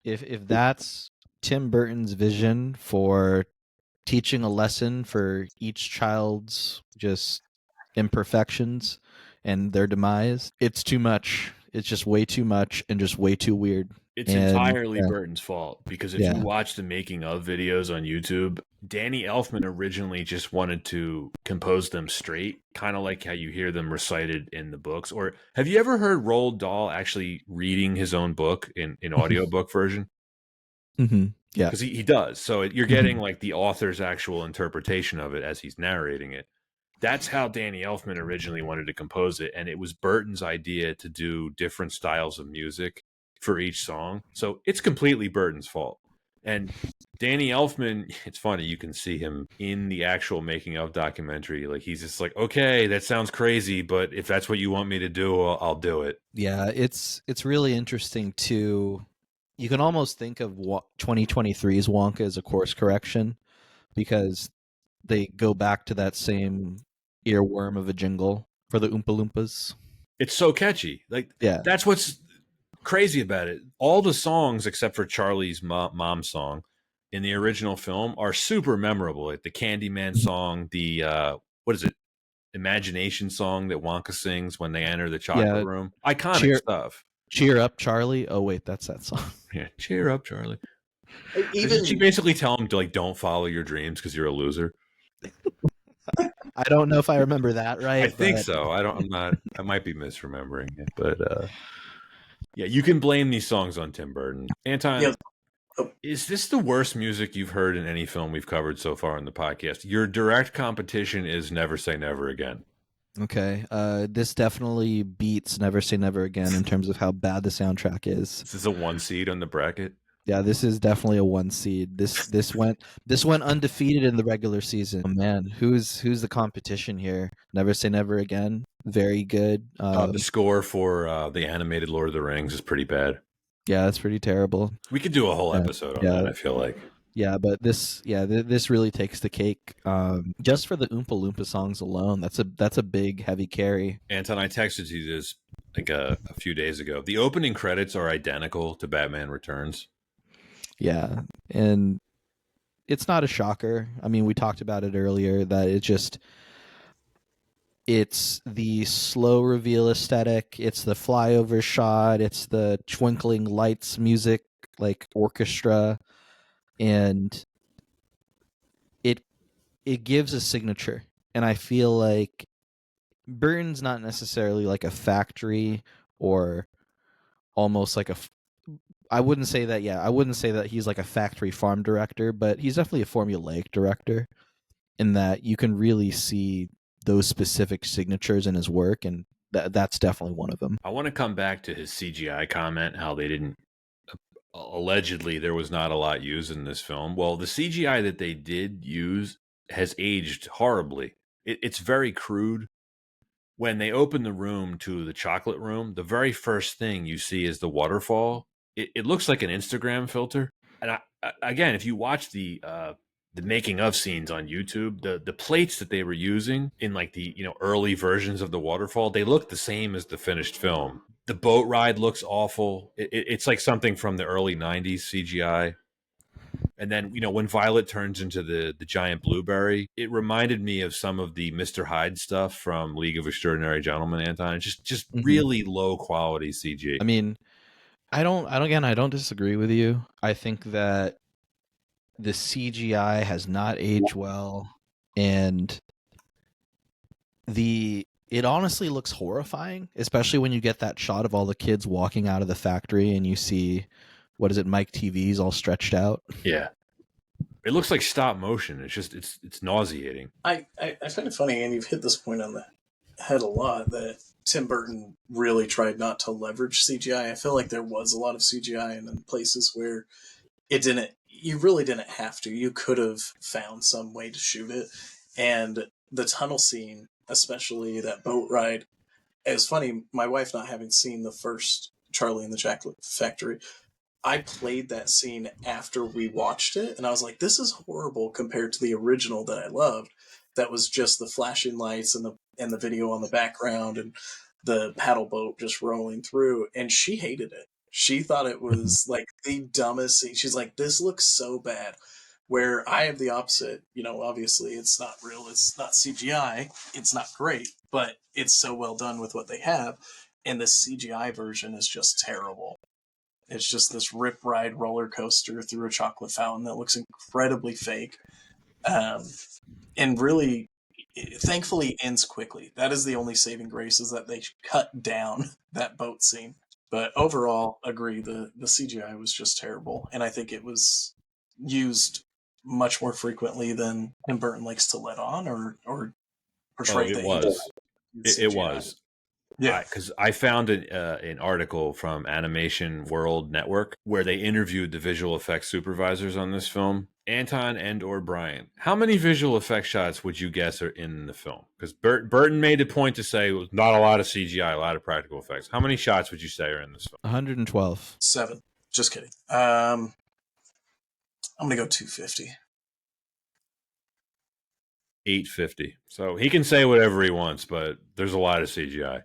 If that's Tim Burton's vision for teaching a lesson for each child's just imperfections and their demise, it's too much. It's just way too much and just way too weird. It's entirely Burton's fault, because if you watch the making of videos on YouTube, Danny Elfman originally just wanted to compose them straight, kind of like how you hear them recited in the books. Or have you ever heard Roald Dahl actually reading his own book in audiobook version? Mm-hmm. Yeah. Because he does. So you're getting like the author's actual interpretation of it as he's narrating it. That's how Danny Elfman originally wanted to compose it. And it was Burton's idea to do different styles of music for each song. So it's completely Burton's fault. And Danny Elfman, it's funny, you can see him in the actual making of documentary. Like he's just like, okay, that sounds crazy, but if that's what you want me to do, I'll do it. Yeah, it's really interesting too. You can almost think of 2023's Wonka as a course correction because they go back to that same earworm of a jingle for the Oompa Loompas. It's so catchy. Like Yeah. that's what's crazy about it. All the songs except for Charlie's mom song in the original film are super memorable. Like the Candyman song, the what is it? Imagination song that Wonka sings when they enter the chocolate room. Iconic stuff. Cheer up, Charlie. Oh wait, that's that song. Yeah, cheer up, Charlie. Even she basically tell him to like don't follow your dreams because you're a loser. I don't know if I remember that right. I think so. I might be misremembering it, but yeah, you can blame these songs on Tim Burton. Anton, yeah. Is this the worst music you've heard in any film we've covered so far in the podcast? Your direct competition is Never Say Never Again. Okay. This definitely beats Never Say Never Again in terms of how bad the soundtrack is. This is a 1 seed on the bracket. Yeah, this is definitely a 1 seed. This went undefeated in the regular season. Oh man, who's the competition here? Never Say Never Again. Very good. The score for the animated Lord of the Rings is pretty bad. Yeah, that's pretty terrible. We could do a whole episode on that, I feel like. Yeah, but this really takes the cake. Just for the Oompa Loompa songs alone, that's a big heavy carry. Anton, I texted you this like a few days ago. The opening credits are identical to Batman Returns. Yeah, and it's not a shocker. I mean, we talked about it earlier that it's the slow reveal aesthetic, it's the flyover shot, it's the twinkling lights music, like orchestra, and it gives a signature. And I feel like Burton's not necessarily like a factory or almost like I wouldn't say that he's like a factory farm director, but he's definitely a formulaic director in that you can really see those specific signatures in his work, and that's definitely one of them. I want to come back to his CGI comment, how they didn't allegedly there was not a lot used in this film. Well, the CGI that they did use has aged horribly. It's very crude. When they open the room to the chocolate room, the very first thing you see is the waterfall. It looks like an Instagram filter. And again, if you watch the making of scenes on YouTube, the plates that they were using in like the early versions of the waterfall, they look the same as the finished film. The boat ride looks awful. It's like something from the early 90s CGI. And then, when Violet turns into the giant blueberry, it reminded me of some of the Mr. Hyde stuff from League of Extraordinary Gentlemen, Anton. It's just really low quality CG. I mean, I don't disagree with you. I think that the CGI has not aged well, and it honestly looks horrifying, especially when you get that shot of all the kids walking out of the factory and you see, what is it, Mike TV's all stretched out. Yeah. It looks like stop motion. It's just, it's nauseating. I find it funny, and you've hit this point on the head a lot, that Tim Burton really tried not to leverage CGI. I feel like there was a lot of CGI in places where you really didn't have to. You could have found some way to shoot it. And the tunnel scene, especially that boat ride, it was funny, my wife not having seen the first Charlie and the Chocolate Factory, I played that scene after we watched it, and I was like, this is horrible compared to the original that I loved. That was just the flashing lights and the video on the background and the paddle boat just rolling through, and she hated it. She thought it was like the dumbest scene. She's like, this looks so bad. Where I have the opposite. Obviously it's not real, it's not CGI, it's not great, but it's so well done with what they have, and the CGI version is just terrible. It's just this rip ride roller coaster through a chocolate fountain that looks incredibly fake. And really, thankfully, ends quickly. That is the only saving grace, is that they cut down that boat scene. But overall, agree, the CGI was just terrible, and I think it was used much more frequently than Tim Burton likes to let on or Oh, portray it that he was. does It CGI. was. Yeah. Because I found an article from Animation World Network where they interviewed the visual effects supervisors on this film, Anton and/or Brian. How many visual effects shots would you guess are in the film? Because Burton made a point to say it was not a lot of CGI, a lot of practical effects. How many shots would you say are in this film? 112. 7. Just kidding. I'm gonna go 250. 850. So he can say whatever he wants, but there's a lot of CGI.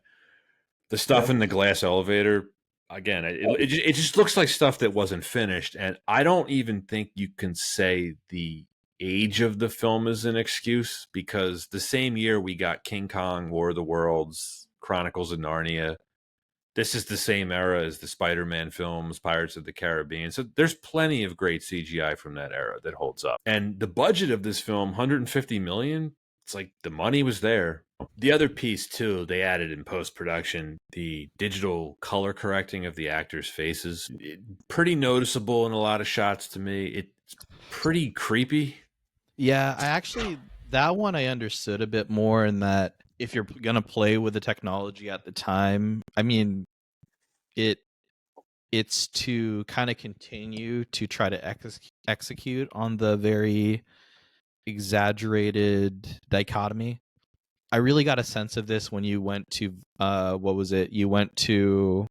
The stuff in the glass elevator, again, it just looks like stuff that wasn't finished. And I don't even think you can say the age of the film is an excuse, because the same year we got King Kong, War of the Worlds, Chronicles of Narnia. This is the same era as the Spider-Man films, Pirates of the Caribbean. So there's plenty of great CGI from that era that holds up. And the budget of this film, 150 million, it's like the money was there. The other piece too, they added in post-production the digital color correcting of the actors' faces. Pretty noticeable in a lot of shots to me. It's pretty creepy. Yeah, that one I understood a bit more, in that if you're gonna play with the technology at the time, I mean, it's to kind of continue to try to execute on the very exaggerated dichotomy. I really got a sense of this when you went to what was it? You went to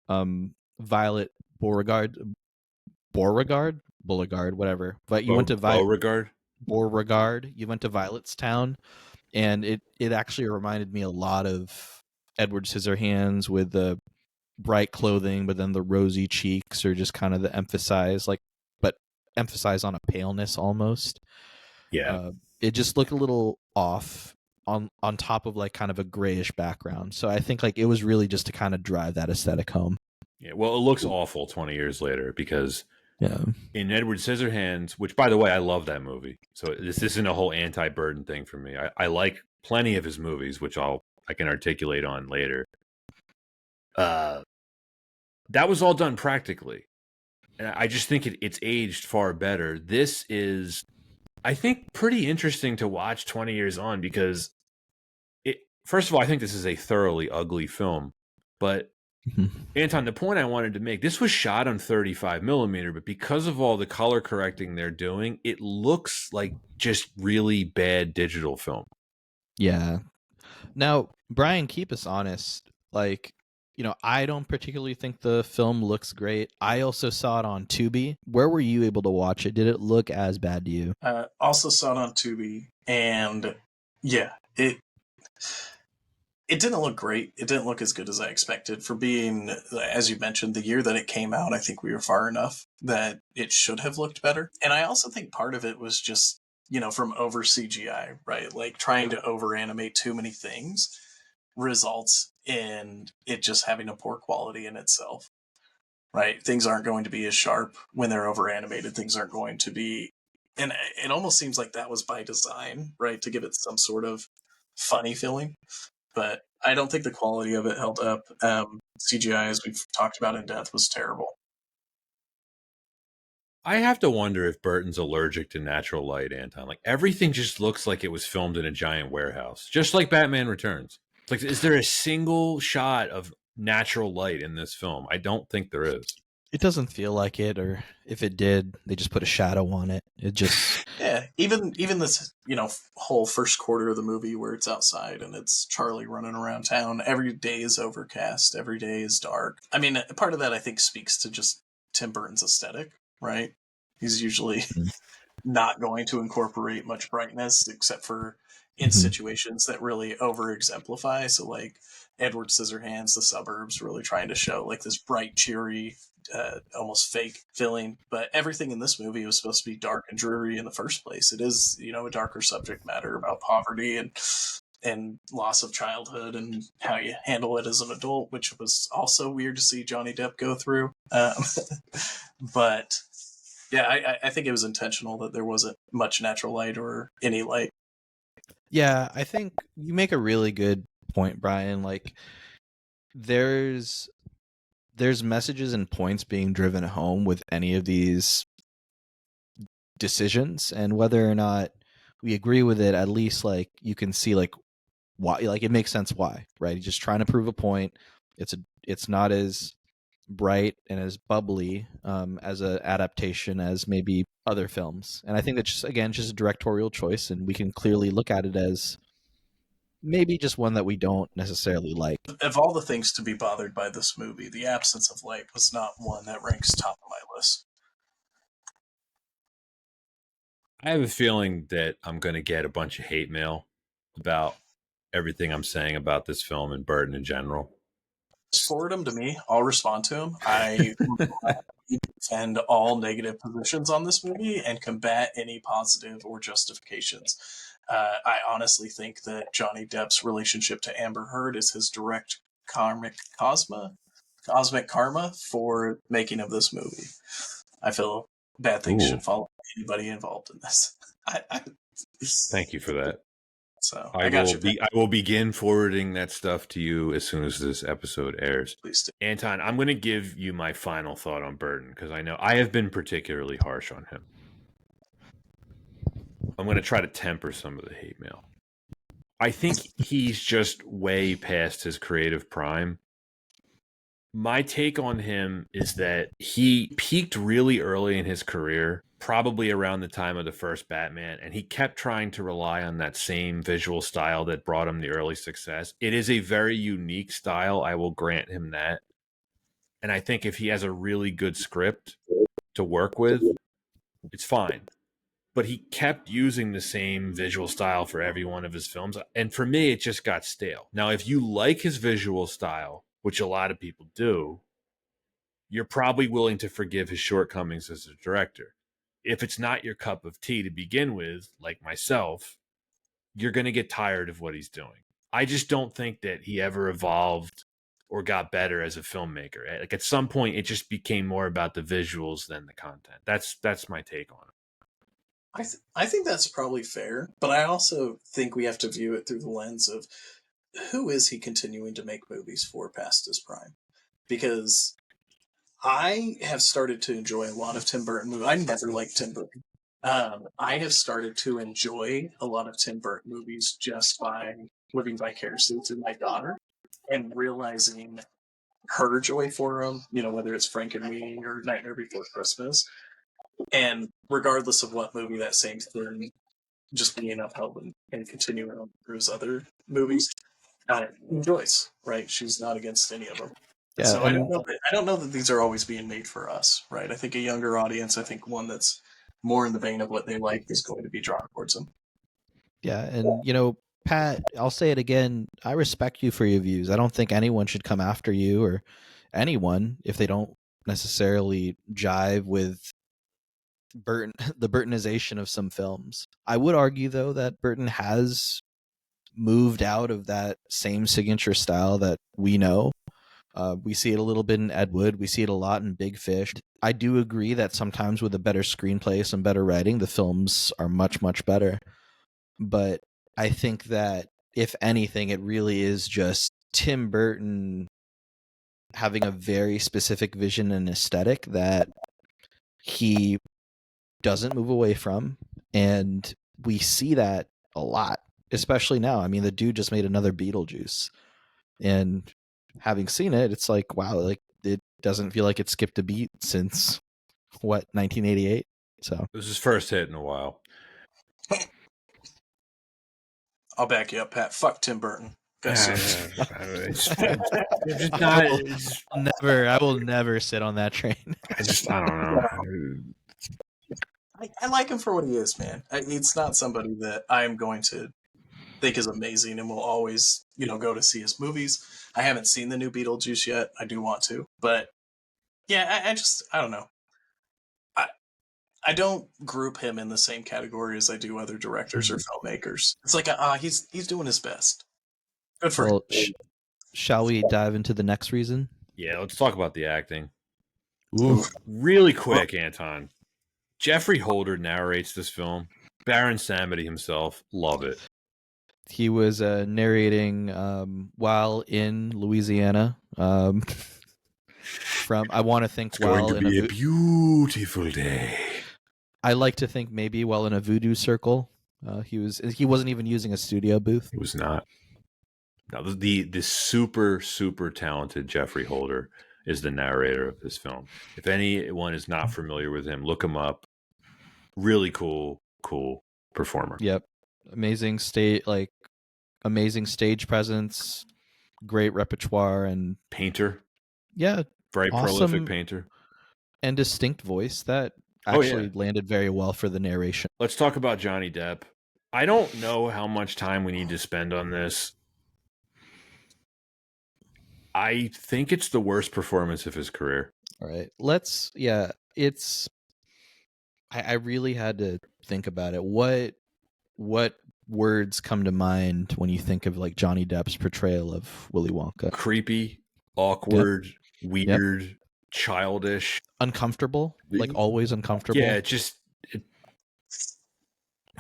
Violet Beauregard, whatever. But you went to Beauregard. You went to Violet's town, and it actually reminded me a lot of Edward Scissorhands, with the bright clothing, but then the rosy cheeks, or just kind of the emphasize on a paleness almost. Yeah. It just looked a little off on top of like kind of a grayish background. So I think like it was really just to kind of drive that aesthetic home. Yeah, well, it looks awful 20 years later, because Yeah. in Edward Scissorhands, which, by the way, I love that movie. So this isn't a whole anti-Burton thing for me. I like plenty of his movies, which I can articulate on later. That was all done practically. And I just think it's aged far better. This is, I think, pretty interesting to watch 20 years on, because first of all, I think this is a thoroughly ugly film. But Anton, the point I wanted to make, this was shot on 35 millimeter, but because of all the color correcting they're doing, it looks like just really bad digital film. Yeah. Now, Brian, keep us honest. Like, I don't particularly think the film looks great. I also saw it on Tubi. Where were you able to watch it? Did it look as bad to you? Also saw it on Tubi, and yeah, it didn't look great. It didn't look as good as I expected for being, as you mentioned, the year that it came out. I think we were far enough that it should have looked better. And I also think part of it was just, from over CGI, right? Like trying to over animate too many things results in it just having a poor quality in itself, right? Things aren't going to be as sharp when they're over animated. Things aren't going to be, and it almost seems like that was by design, right? To give it some sort of funny feeling. But I don't think the quality of it held up. CGI, as we've talked about in depth, was terrible. I have to wonder if Burton's allergic to natural light, Anton. Like, everything just looks like it was filmed in a giant warehouse, just like Batman Returns. It's like, is there a single shot of natural light in this film? I don't think there is. It doesn't feel like it, or if it did, they just put a shadow on it. It just yeah. Even this whole first quarter of the movie where it's outside and it's Charlie running around town. Every day is overcast. Every day is dark. I mean, part of that I think speaks to just Tim Burton's aesthetic, right? He's usually not going to incorporate much brightness except for in situations that really over exemplify. So like Edward Scissorhands, The Suburbs, really trying to show like this bright, cheery, almost fake feeling. But everything in this movie was supposed to be dark and dreary in the first place. It is, a darker subject matter about poverty and loss of childhood and how you handle it as an adult, which was also weird to see Johnny Depp go through. But yeah, I think it was intentional that there wasn't much natural light or any light. Yeah, I think you make a really good point, Brian. Like, there's there's messages and points being driven home with any of these decisions, and whether or not we agree with it, at least like you can see like why, like it makes sense why, right? He's just trying to prove a point. It's not as bright and as bubbly as a adaptation as maybe other films, and I think that's just, again, just a directorial choice, and we can clearly look at it as maybe just one that we don't necessarily like. Of all the things to be bothered by this movie, the absence of light was not one that ranks top of my list. I have a feeling that I'm going to get a bunch of hate mail about everything I'm saying about this film and Burton in general. Just forward them to me. I'll respond to them. I defend all negative positions on this movie and combat any positive or justifications. I honestly think that Johnny Depp's relationship to Amber Heard is his direct cosmic karma for making of this movie. I feel bad things should follow anybody involved in this. Thank you for that. So I will begin forwarding that stuff to you as soon as this episode airs. Please do. Anton, I'm going to give you my final thought on Burton because I know I have been particularly harsh on him. I'm going to try to temper some of the hate mail. I think he's just way past his creative prime. My take on him is that he peaked really early in his career, probably around the time of the first Batman, and he kept trying to rely on that same visual style that brought him the early success. It is a very unique style, I will grant him that. And I think if he has a really good script to work with, it's fine. But he kept using the same visual style for every one of his films. And for me, it just got stale. Now, if you like his visual style, which a lot of people do, you're probably willing to forgive his shortcomings as a director. If it's not your cup of tea to begin with, like myself, you're going to get tired of what he's doing. I just don't think that he ever evolved or got better as a filmmaker. Like at some point, it just became more about the visuals than the content. That's my take on it. I think that's probably fair, but I also think we have to view it through the lens of who is he continuing to make movies for past his prime? Because I have started to enjoy a lot of Tim Burton movies. I never liked Tim Burton. I have started to enjoy a lot of Tim Burton movies just by living vicariously through my daughter and realizing her joy for them, whether it's Frank and Me or Nightmare Before Christmas. And regardless of what movie that same thing just being upheld and continuing on through his other movies, enjoys, right? She's not against any of them. Yeah, so I don't know that these are always being made for us, right? I think a younger audience, I think one that's more in the vein of what they like is going to be drawn towards them. Yeah, and Pat, I'll say it again, I respect you for your views. I don't think anyone should come after you or anyone if they don't necessarily jive with the Burtonization of some films. I would argue, though, that Burton has moved out of that same signature style that we know. We see it a little bit in Ed Wood. We see it a lot in Big Fish. I do agree that sometimes with a better screenplay, some better writing, the films are much, much better. But I think that, if anything, it really is just Tim Burton having a very specific vision and aesthetic that he doesn't move away from. And we see that a lot, especially now. I mean, the dude just made another Beetlejuice. And having seen it, it's like, wow, like it doesn't feel like it skipped a beat since, 1988? So it was his first hit in a while. I'll back you up, Pat. Fuck Tim Burton. I will never sit on that train. I don't know. I like him for what he is, man. It's not somebody that I'm going to think is amazing and will always, go to see his movies. I haven't seen the new Beetlejuice yet. I do want to, but yeah, I don't know. I don't group him in the same category as I do other directors or filmmakers. It's like, he's doing his best. Good for him. Shall we dive into the next reason? Yeah, let's talk about the acting. Ooh. Really quick, Anton. Jeffrey Holder narrates this film. Baron Samedi himself. Love it. He was narrating while in Louisiana. from. I want to think It's going to be a beautiful day. I like to think maybe while in a voodoo circle. He wasn't even using a studio booth. He was not. Now the super talented Jeffrey Holder is the narrator of this film. If anyone is not familiar with him, look him up. Really cool performer. Yep. Amazing stage presence, great repertoire, and painter. Yeah. Very prolific painter. And distinct voice that actually landed very well for the narration. Let's talk about Johnny Depp. I don't know how much time we need to spend on this. I think it's the worst performance of his career. All right. I really had to think about it. What words come to mind when you think of like Johnny Depp's portrayal of Willy Wonka? Creepy, awkward, weird, childish, uncomfortable, like always uncomfortable. Yeah,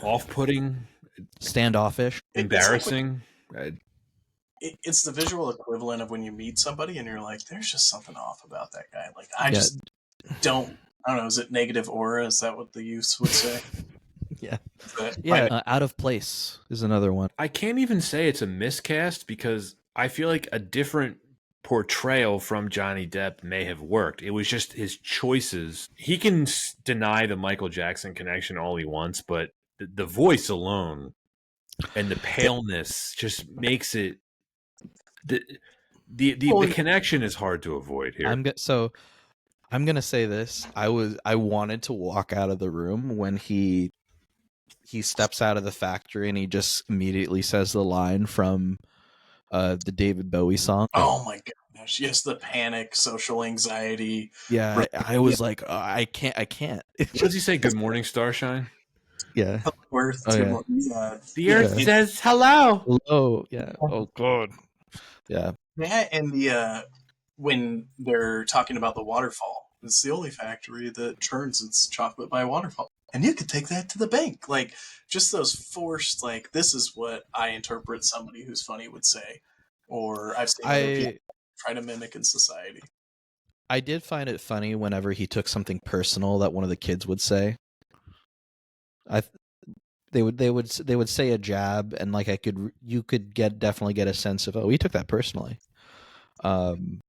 off-putting, standoffish, embarrassing. It's the visual equivalent of when you meet somebody and you're like, there's just something off about that guy. Like, I don't know, is it negative aura? Is that what the youths would say? Out of place is another one. I can't even say it's a miscast because I feel like a different portrayal from Johnny Depp may have worked. It was just his choices. He can deny the Michael Jackson connection all he wants, but the voice alone and the paleness just makes it the connection is hard to avoid here. I'm gonna say this. I wanted to walk out of the room when he steps out of the factory and he just immediately says the line from the David Bowie song. Oh my gosh! Yes, the panic, social anxiety. Yeah, I was like, I can't. What does he say? Good morning, Starshine. Yeah. The Earth says hello. Hello. Yeah. Oh God. Yeah. Yeah, and when they're talking about the waterfall, it's the only factory that churns its chocolate by waterfall. And you could take that to the bank. Like, just those forced, like, this is what I interpret somebody who's funny would say. Or I've seen other people try to mimic in society. I did find it funny whenever he took something personal that one of the kids would say. They would say a jab, and like you could definitely get a sense of, oh, he took that personally. And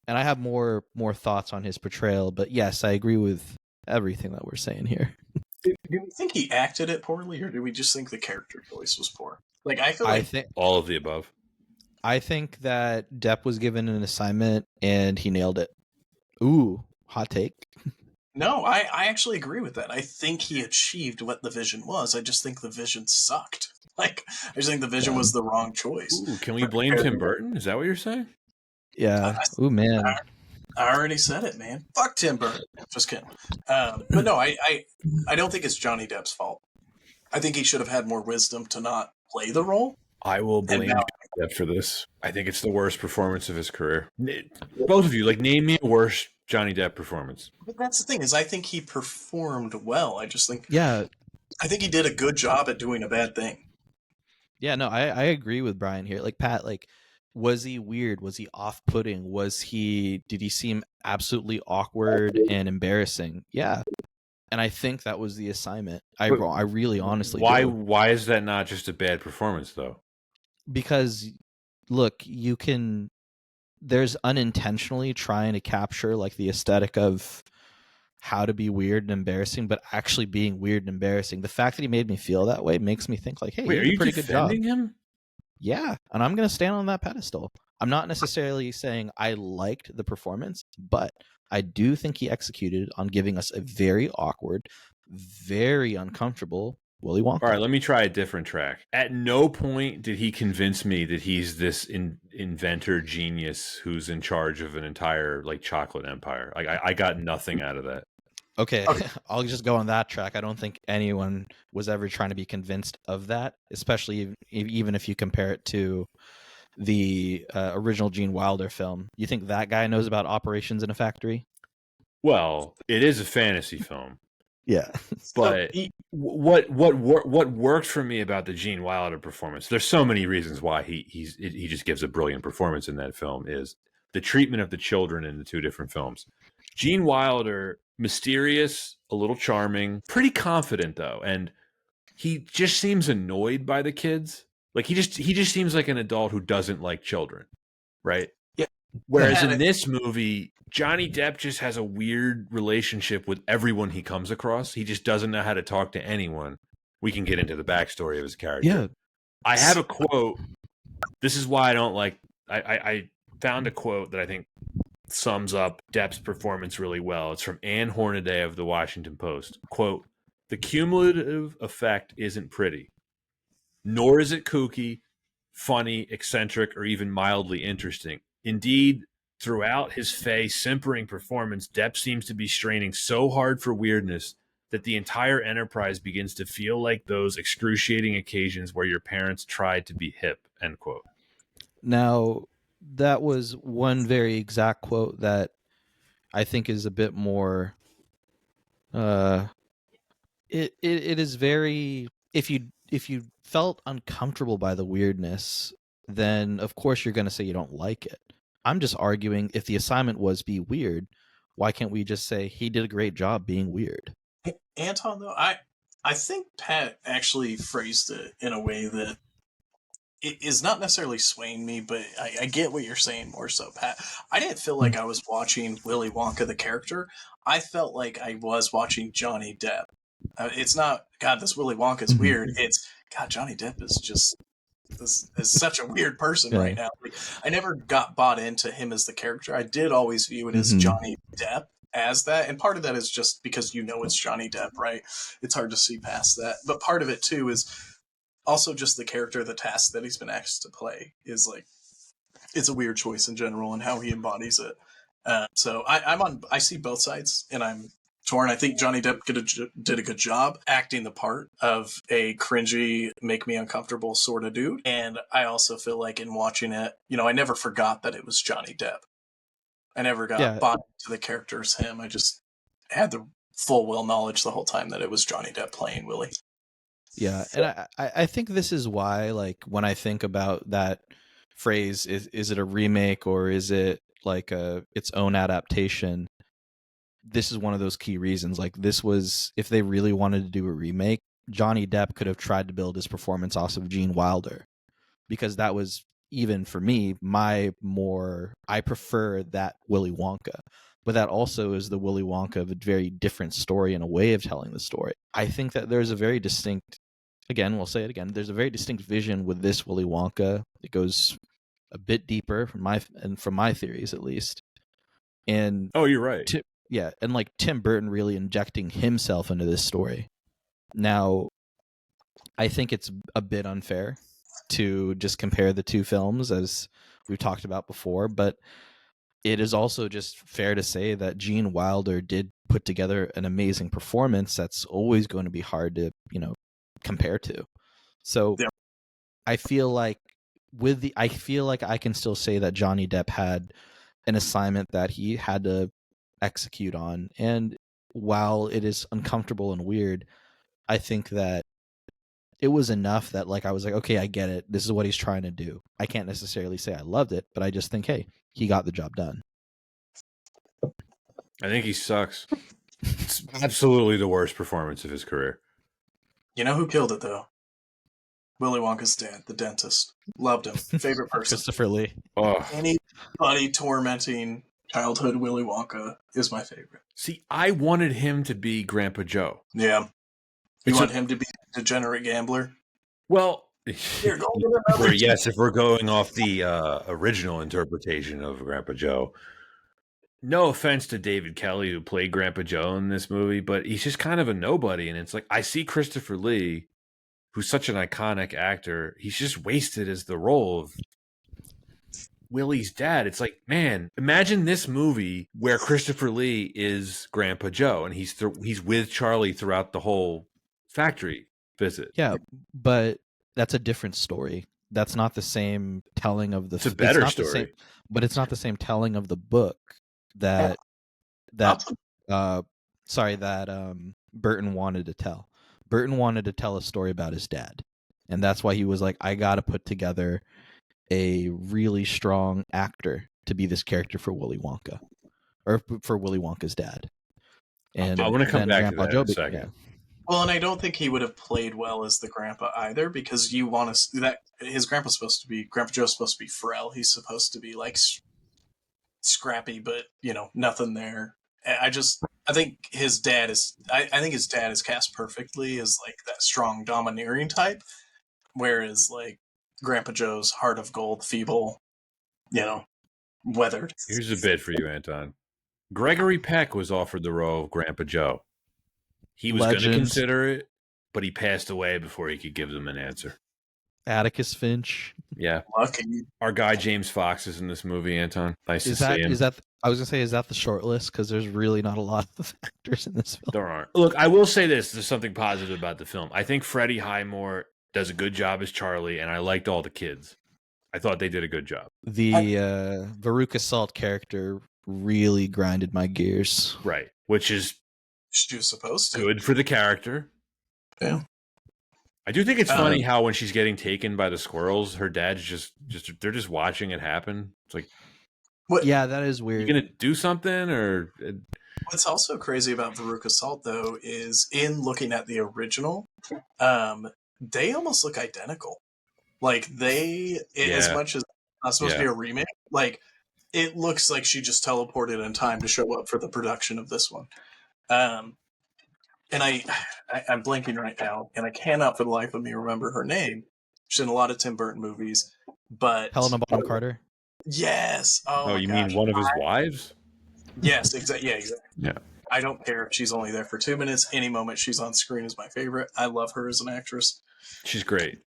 I have more thoughts on his portrayal, but yes, I agree with everything that we're saying here. Do we think he acted it poorly, or do we just think the character choice was poor? Like, I think all of the above. I think that Depp was given an assignment and he nailed it. Ooh, hot take. No, I actually agree with that. I think he achieved what the vision was. I just think the vision sucked. Like, I just think the vision was the wrong choice. Ooh, can we blame Tim Burton? Is that what you're saying? Yeah. Ooh, man. I already said it, man. Fuck Tim Burton. Just kidding. But no, I don't think it's Johnny Depp's fault. I think he should have had more wisdom to not play the role. I will blame Depp for this. I think it's the worst performance of his career. Both of you, like, name me a worse Johnny Depp performance. But that's the thing, is I think he performed well. I just think I think he did a good job at doing a bad thing. Yeah, no, I agree with Brian here. Like, Pat, like, was he weird? Was he off-putting? Did he seem absolutely awkward and embarrassing? Yeah. And I think that was the assignment. I really honestly do. Why is that not just a bad performance though? Because look, there's unintentionally trying to capture like the aesthetic of how to be weird and embarrassing, but actually being weird and embarrassing. The fact that he made me feel that way makes me think like, hey, wait, he did a pretty good job. Him? Yeah, and I'm going to stand on that pedestal. I'm not necessarily saying I liked the performance, but I do think he executed on giving us a very awkward, very uncomfortable Willy Wonka. All right, let me try a different track. At no point did he convince me that he's this inventor genius who's in charge of an entire like chocolate empire. Like I got nothing out of that. Okay, I'll just go on that track. I don't think anyone was ever trying to be convinced of that, especially even if you compare it to the original Gene Wilder film. You think that guy knows about operations in a factory? Well, it is a fantasy film. Yeah, but what worked for me about the Gene Wilder performance? There's so many reasons why he just gives a brilliant performance in that film. Is the treatment of the children in the two different films. Gene Wilder, mysterious, a little charming, pretty confident though, and he just seems annoyed by the kids. Like he just seems like an adult who doesn't like children, right? Yeah. Whereas in this movie, Johnny Depp just has a weird relationship with everyone he comes across. He just doesn't know how to talk to anyone. We can get into the backstory of his character. Yeah. I have a quote. This is why I don't like. I found a quote that I think sums up Depp's performance really well. It's from Anne Hornaday of the Washington Post. Quote, "The cumulative effect isn't pretty, nor is it kooky, funny, eccentric, or even mildly interesting. Indeed, throughout his fey simpering performance, Depp seems to be straining so hard for weirdness that the entire enterprise begins to feel like those excruciating occasions where your parents tried to be hip," end quote. Now, that was one very exact quote that I think is a bit more it is very, if you felt uncomfortable by the weirdness, then of course you're going to say you don't like it. I'm just arguing, if the assignment was be weird, why can't we just say he did a great job being weird? Anton, though, I think Pat actually phrased it in a way that it is not necessarily swaying me, but I get what you're saying more so, Pat. I didn't feel like I was watching Willy Wonka the character. I felt like I was watching Johnny Depp. It's not, God, this Willy Wonka is weird. It's, God, Johnny Depp is just is such a weird person right now. Like, I never got bought into him as the character. I did always view it as Johnny Depp as that, and part of that is just because it's Johnny Depp, right? It's hard to see past that. But part of it too is also just the character, the task that he's been asked to play is like, it's a weird choice in general and how he embodies it. So I see both sides, and I'm torn. I think Johnny Depp did a good job acting the part of a cringy, make me uncomfortable sort of dude. And I also feel like in watching it, I never forgot that it was Johnny Depp. I never got bought into the character as him. I just had the full well knowledge the whole time that it was Johnny Depp playing Willie. Yeah, and I think this is why, like, when I think about that phrase, is it a remake or is it like its own adaptation? This is one of those key reasons. Like, this was, if they really wanted to do a remake, Johnny Depp could have tried to build his performance off of Gene Wilder, because that was, even for me, I prefer that Willy Wonka. But that also is the Willy Wonka of a very different story and a way of telling the story. I think that there's a very distinct, again, we'll say it again, there's a very distinct vision with this Willy Wonka. It goes a bit deeper from my theories, at least. And you're right. And like Tim Burton really injecting himself into this story. Now, I think it's a bit unfair to just compare the two films, as we've talked about before, but it is also just fair to say that Gene Wilder did put together an amazing performance that's always going to be hard to, compare to. So yeah. I feel like I can still say that Johnny Depp had an assignment that he had to execute on. And while it is uncomfortable and weird, I think that it was enough that, like, I was like, okay, I get it. This is what he's trying to do. I can't necessarily say I loved it, but I just think, hey, he got the job done. I think he sucks. It's absolutely the worst performance of his career. You know who killed it, though? Willy Wonka's dad, the dentist. Loved him. Favorite person. Christopher Lee. Oh. Anybody tormenting childhood Willy Wonka is my favorite. See, I wanted him to be Grandpa Joe. Yeah. You want him to be a degenerate gambler? Well, yes, if we're going off the original interpretation of Grandpa Joe. No offense to David Kelly, who played Grandpa Joe in this movie, but he's just kind of a nobody. And it's like, I see Christopher Lee, who's such an iconic actor. He's just wasted as the role of Willie's dad. It's like, man, imagine this movie where Christopher Lee is Grandpa Joe and he's with Charlie throughout the whole factory visit. Yeah, but that's a different story. That's not the same telling of the. It's a better story, but it's not the same telling of the book that Burton wanted to tell. Burton wanted to tell a story about his dad, and that's why he was like, I got to put together a really strong actor to be this character for Willy Wonka, or for Willy Wonka's dad. And I want to come then back Grandpa to that in a Joe, second. Well, and I don't think he would have played well as the grandpa either, because you want to that his grandpa's supposed to be Grandpa Joe's supposed to be frail. He's supposed to be like scrappy, but nothing there. I think his dad is I think his dad is cast perfectly as like that strong domineering type, whereas like Grandpa Joe's heart of gold, feeble, weathered. Here's a bit for you, Anton. Gregory Peck was offered the role of Grandpa Joe. He was going to consider it, but he passed away before he could give them an answer. Atticus Finch. Yeah. Lucky. Our guy James Fox is in this movie, Anton. Nice to see him. I was going to say, is that the short list? Because there's really not a lot of actors in this film. There aren't. Look, I will say this. There's something positive about the film. I think Freddie Highmore does a good job as Charlie, and I liked all the kids. I thought they did a good job. The Veruca Salt character really grinded my gears. Right. Which is she was supposed to. Good for the character. Yeah. I do think it's funny how when she's getting taken by the squirrels, her dad's just they're just watching it happen. It's like, what? Yeah, that is weird. You gonna do something or? What's also crazy about Veruca Salt though is in looking at the original, they almost look identical. Like as much as it's not supposed to be a remake, like it looks like she just teleported in time to show up for the production of this one. And I'm blanking right now, and I cannot for the life of me remember her name. She's in a lot of Tim Burton movies, but Helena Bonham Carter. Yes. Oh, you mean one of his wives? Yes, exactly. Yeah, exactly. Yeah. I don't care if she's only there for 2 minutes. Any moment she's on screen is my favorite. I love her as an actress. She's great.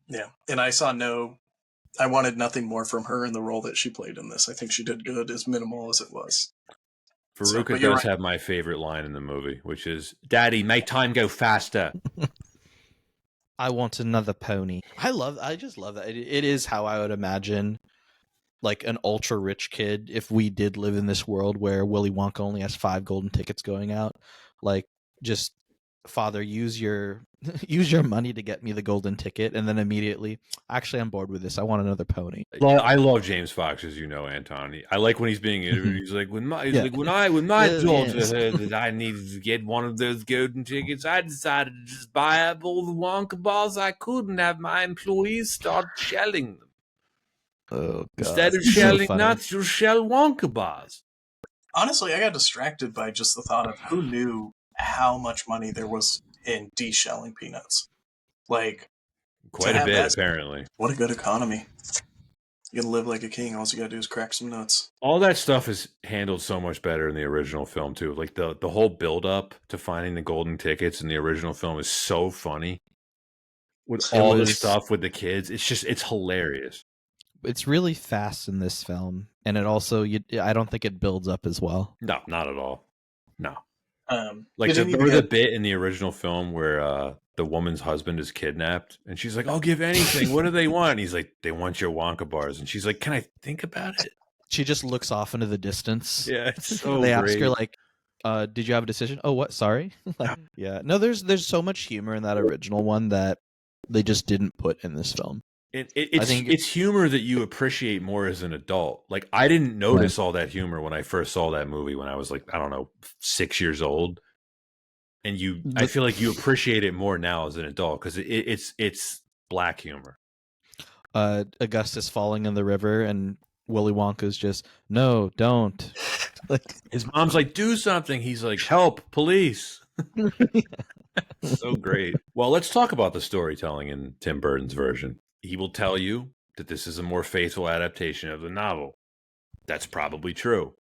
Yeah, and I wanted nothing more from her in the role that she played in this. I think she did good, as minimal as it was. Veruca does have my favorite line in the movie, which is, "Daddy, make time go faster." I want another pony. I just love that. It is how I would imagine like an ultra rich kid if we did live in this world where Willy Wonka only has 5 golden tickets going out. Like, just, Father, use your money to get me the golden ticket, and then immediately, actually, I'm bored with this. I want another pony. I love James Fox, as you know, Anton. I like when he's being interviewed. He's like, when my daughter heard that I needed to get one of those golden tickets, I decided to just buy up all the Wonka bars I could and have my employees start shelling them. Oh, God. Instead of shelling nuts, you'll shell Wonka bars. Honestly, I got distracted by just the thought of who knew how much money there was in de-shelling peanuts. Like, quite a bit, apparently. What a good economy. You gotta live like a king. All you gotta do is crack some nuts. All that stuff is handled so much better in the original film, too. Like, the whole build-up to finding the golden tickets in the original film is so funny. With all the stuff with the kids, it's hilarious. It's really fast in this film, and it also, I don't think it builds up as well. No, not at all. No. Like, remember the bit in the original film where the woman's husband is kidnapped, and she's like, "I'll give anything. What do they want?" And he's like, "They want your Wonka bars." And she's like, "Can I think about it?" She just looks off into the distance. Yeah, it's so they great. Ask her like, "Did you have a decision?" "Oh, what? Sorry." Yeah. No, there's so much humor in that original one that they just didn't put in this film. It's humor that you appreciate more as an adult. Like, I didn't notice all that humor when I first saw that movie when I was like, I don't know, 6 years old. And I feel like you appreciate it more now as an adult because it's black humor. Augustus falling in the river and Willy Wonka's just, "No, don't." His mom's like, "Do something." He's like, "Help, police." So great. Well, let's talk about the storytelling in Tim Burton's version. He will tell you that this is a more faithful adaptation of the novel. That's probably true.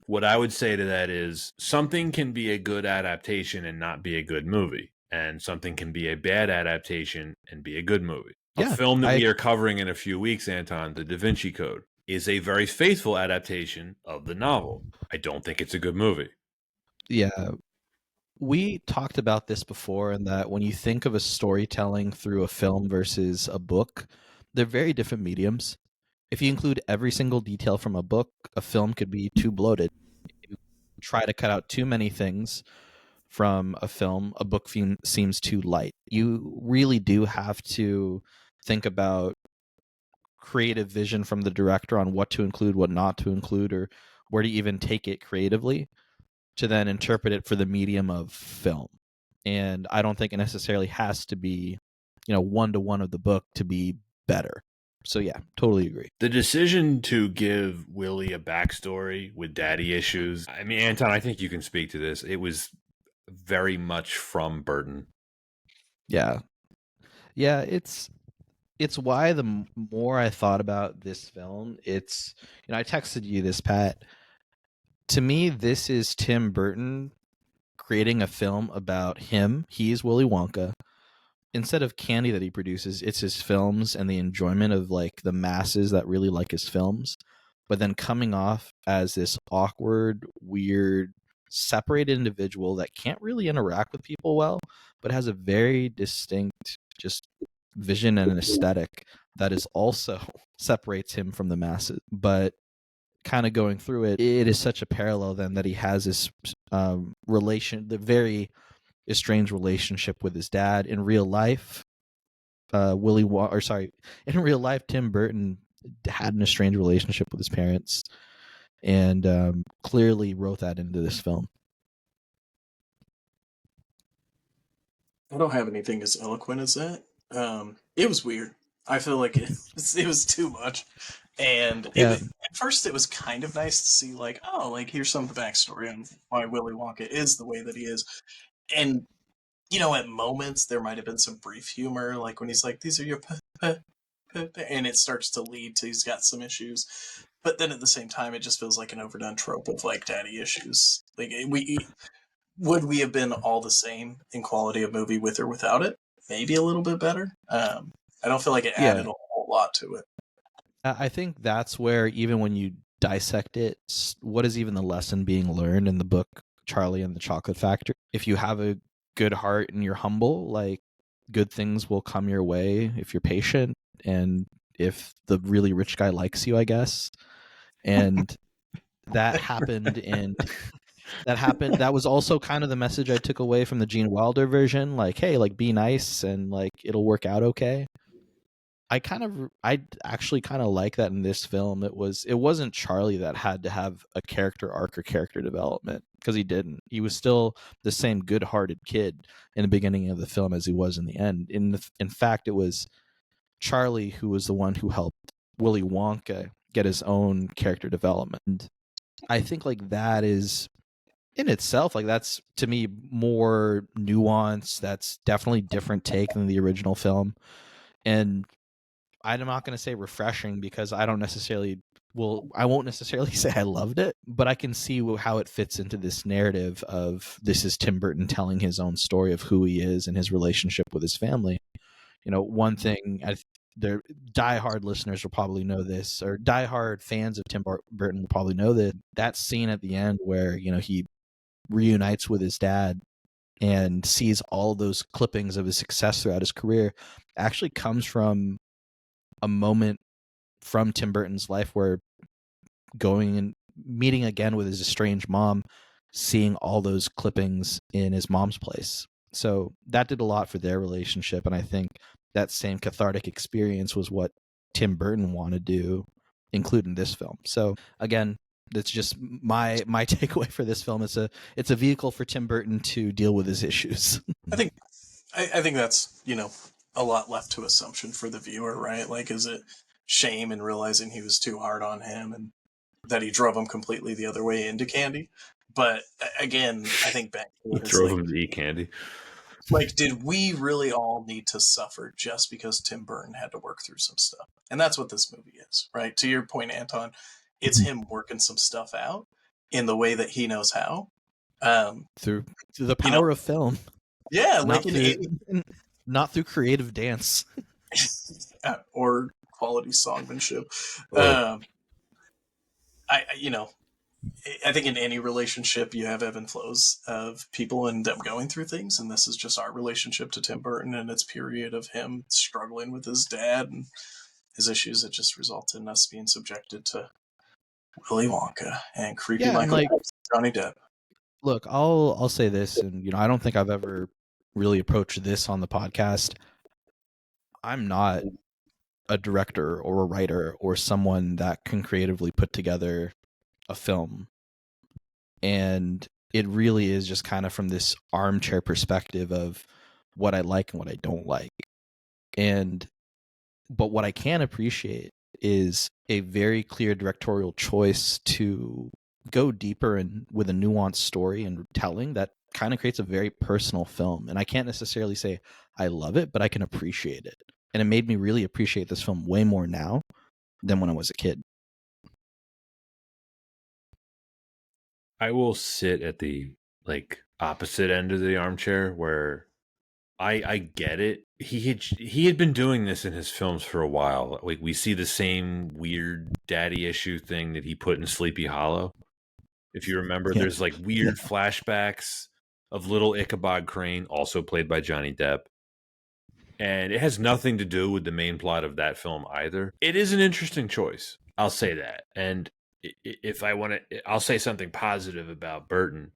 What I would say to that is something can be a good adaptation and not be a good movie. And something can be a bad adaptation and be a good movie. A film that we are covering in a few weeks, Anton, The Da Vinci Code, is a very faithful adaptation of the novel. I don't think it's a good movie. Yeah. We talked about this before, and that when you think of a storytelling through a film versus a book, they're very different mediums. If you include every single detail from a book, a film could be too bloated. If you try to cut out too many things from a film, a book seems too light. You really do have to think about creative vision from the director on what to include, what not to include, or where to even take it creatively to then interpret it for the medium of film. And I don't think it necessarily has to be, one-to-one of the book to be better. So yeah, totally agree. The decision to give Willie a backstory with daddy issues, I mean, Anton, I think you can speak to this. It was very much from Burton. Yeah. Yeah, it's why the more I thought about this film, it's, I texted you this, Pat. To me, this is Tim Burton creating a film about him. He's Willy Wonka. Instead of candy that he produces, it's his films and the enjoyment of like the masses that really like his films, but then coming off as this awkward, weird, separated individual that can't really interact with people well, but has a very distinct just vision and an aesthetic that is also separates him from the masses. But kind of going through it, it is such a parallel then that he has this the very estranged relationship with his dad. In real life, in real life, Tim Burton had an estranged relationship with his parents, and clearly wrote that into this film. I don't have anything as eloquent as that. It was weird. I feel like it was too much. And at first it was kind of nice to see, like, oh, like, here's some of the backstory on why Willy Wonka is the way that he is. And, at moments there might have been some brief humor, like when he's like, these are your and it starts to lead to he's got some issues. But then at the same time, it just feels like an overdone trope of, like, daddy issues. Like, would we have been all the same in quality of movie with or without it? Maybe a little bit better. I don't feel like it added a whole lot to it. I think that's where, even when you dissect it, what is even the lesson being learned in the book Charlie and the Chocolate Factory? If you have a good heart and you're humble, like, good things will come your way if you're patient, and if the really rich guy likes you, I guess. And that happened in that was also kind of the message I took away from the Gene Wilder version, like, hey, like, be nice and like it'll work out okay. I actually kind of like that in this film. It wasn't Charlie that had to have a character arc or character development, because he didn't. He was still the same good-hearted kid in the beginning of the film as he was in the end. In fact, it was Charlie who was the one who helped Willy Wonka get his own character development. And I think, like, that is in itself, like, that's, to me, more nuanced. That's definitely different take than the original film. And I'm not going to say refreshing, because I won't necessarily say I loved it, but I can see how it fits into this narrative of, this is Tim Burton telling his own story of who he is and his relationship with his family. One thing, their diehard listeners will probably know this, or diehard fans of Tim Burton will probably know that scene at the end where, he reunites with his dad and sees all those clippings of his success throughout his career, actually comes from a moment from Tim Burton's life where going and meeting again with his estranged mom, seeing all those clippings in his mom's place. So that did a lot for their relationship, and I think that same cathartic experience was what Tim Burton wanted to include in this film. So again, that's just my takeaway for this film. It's a vehicle for Tim Burton to deal with his issues. I think that's, a lot left to assumption for the viewer, right? Like, is it shame in realizing he was too hard on him and that he drove him completely the other way into candy? But again, I think back to it, drove him to eat candy. Like, did we really all need to suffer just because Tim Burton had to work through some stuff? And that's what this movie is, right? To your point, Anton, it's him working some stuff out in the way that he knows how. Through the power of film. Yeah, not through creative dance. Or quality songmanship. I think in any relationship you have ebb and flows of people and them going through things, and this is just our relationship to Tim Burton and its period of him struggling with his dad and his issues that just result in us being subjected to Willy Wonka and creepy Michael Johnny Depp. Look, I'll say this, and I don't think I've ever really approached this on the podcast. I'm not a director or a writer or someone that can creatively put together a film. And it really is just kind of from this armchair perspective of what I like and what I don't like. But what I can appreciate is a very clear directorial choice to go deeper and with a nuanced story and telling that kind of creates a very personal film. And I can't necessarily say I love it, but I can appreciate it. And it made me really appreciate this film way more now than when I was a kid. I will sit at the opposite end of the armchair where I get it. He had been doing this in his films for a while. Like, we see the same weird daddy issue thing that he put in Sleepy Hollow. If you remember, there's like weird flashbacks of little Ichabod Crane, also played by Johnny Depp. And it has nothing to do with the main plot of that film either. It is an interesting choice. I'll say that. And if I want to, I'll say something positive about Burton.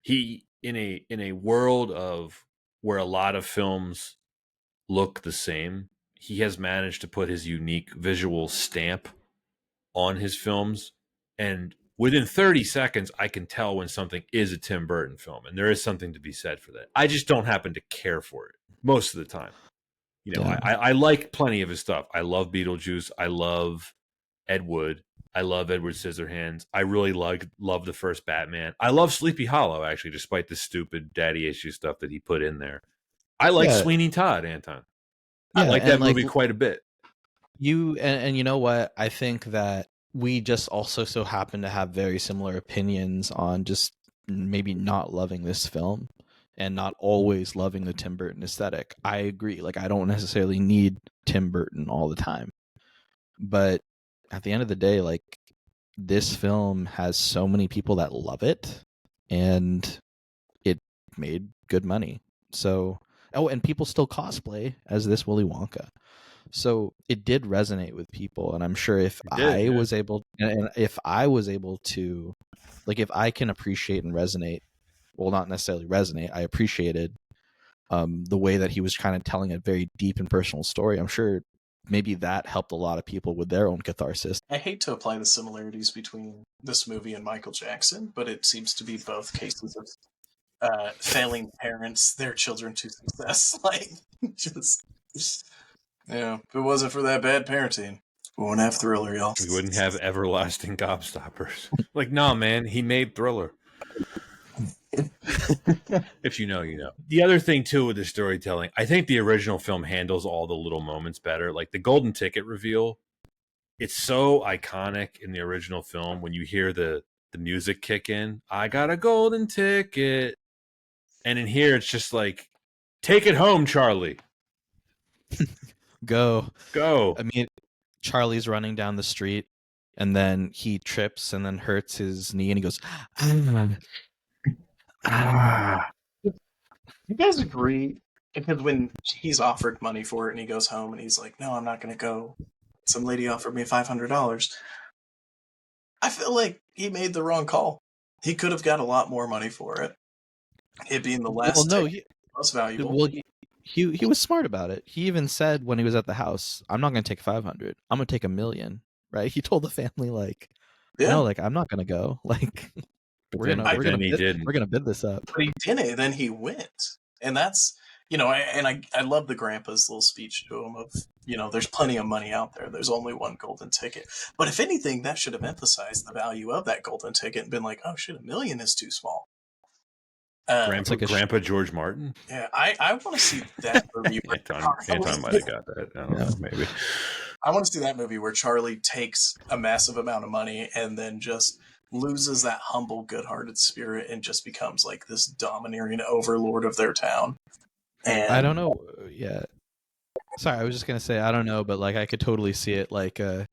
He, in a world of where a lot of films look the same, he has managed to put his unique visual stamp on his films. And within 30 seconds, I can tell when something is a Tim Burton film. And there is something to be said for that. I just don't happen to care for it most of the time. You know, I like plenty of his stuff. I love Beetlejuice. I love Ed Wood. I love Edward Scissorhands. I really love the first Batman. I love Sleepy Hollow, actually, despite the stupid daddy issue stuff that he put in there. I like Sweeney Todd, Anton. I like that movie quite a bit. And you know what? I think that we just also so happen to have very similar opinions on just maybe not loving this film and not always loving the Tim Burton aesthetic. I agree. Like, I don't necessarily need Tim Burton all the time. But at the end of the day, like, this film has so many people that love it, and it made good money. So, and people still cosplay as this Willy Wonka. So it did resonate with people, and I'm sure if I was able to, like, if I can appreciate and resonate, well, not necessarily resonate, I appreciated the way that he was kind of telling a very deep and personal story. I'm sure maybe that helped a lot of people with their own catharsis. I hate to apply the similarities between this movie and Michael Jackson, but it seems to be both cases of failing parents, their children to success. Like, just, if it wasn't for that bad parenting, we wouldn't have Thriller, y'all. We wouldn't have Everlasting Gobstoppers. Like, no, man, he made Thriller. If you know, you know. The other thing, too, with the storytelling, I think the original film handles all the little moments better. Like the golden ticket reveal, it's so iconic in the original film when you hear the music kick in. I got a golden ticket. And in here, it's just like, take it home, Charlie. Go. I mean, Charlie's running down the street, and then he trips and then hurts his knee, and he goes, You guys agree? Because when he's offered money for it and he goes home and he's like, no, I'm not going to go. Some lady offered me $500. I feel like he made the wrong call. He could have got a lot more money for it. It being the last most valuable. Well, he was smart about it. He even said when he was at the house, I'm not going to take 500. I'm going to take $1 million. Right? He told the family, like, no, like, I'm not going to go. Like, we're gonna bid this up. But he didn't. Then he went, and that's, I love the grandpa's little speech to him of, there's plenty of money out there. There's only one golden ticket. But if anything, that should have emphasized the value of that golden ticket and been like, oh shit, $1 million is too small. Grandpa George Martin. Yeah, I want to see that movie. Anton might have got that. I don't know, maybe. I want to see that movie where Charlie takes a massive amount of money and then just loses that humble, good-hearted spirit and just becomes like this domineering overlord of their town. And I don't know. Yeah. Sorry, I was just gonna say I don't know, but like I could totally see it. Like, I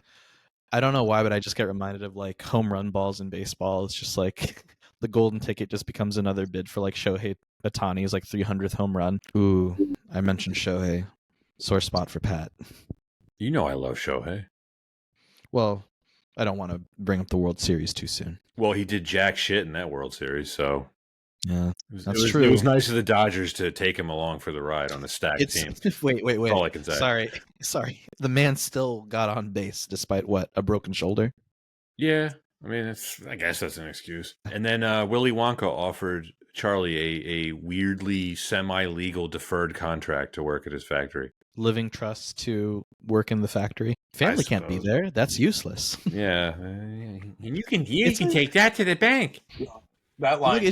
don't know why, but I just get reminded of like home run balls in baseball. It's just like the golden ticket just becomes another bid for like Shohei Ohtani's like 300th home run. Ooh, I mentioned Shohei. Sore spot for Pat. You know I love Shohei. Well, I don't want to bring up the World Series too soon. Well, he did jack shit in that World Series, so Yeah, that's It true. was nice of the Dodgers to take him along for the ride on a stacked team. Wait. That's all I can say. Sorry. The man still got on base despite what? A broken shoulder? Yeah, I mean, I guess that's an excuse. And then Willy Wonka offered Charlie a weirdly semi-legal deferred contract to work at his factory. Living trust to work in the factory. Family can't be there. That's useless. Yeah, and you can take that to the bank. That line. Look,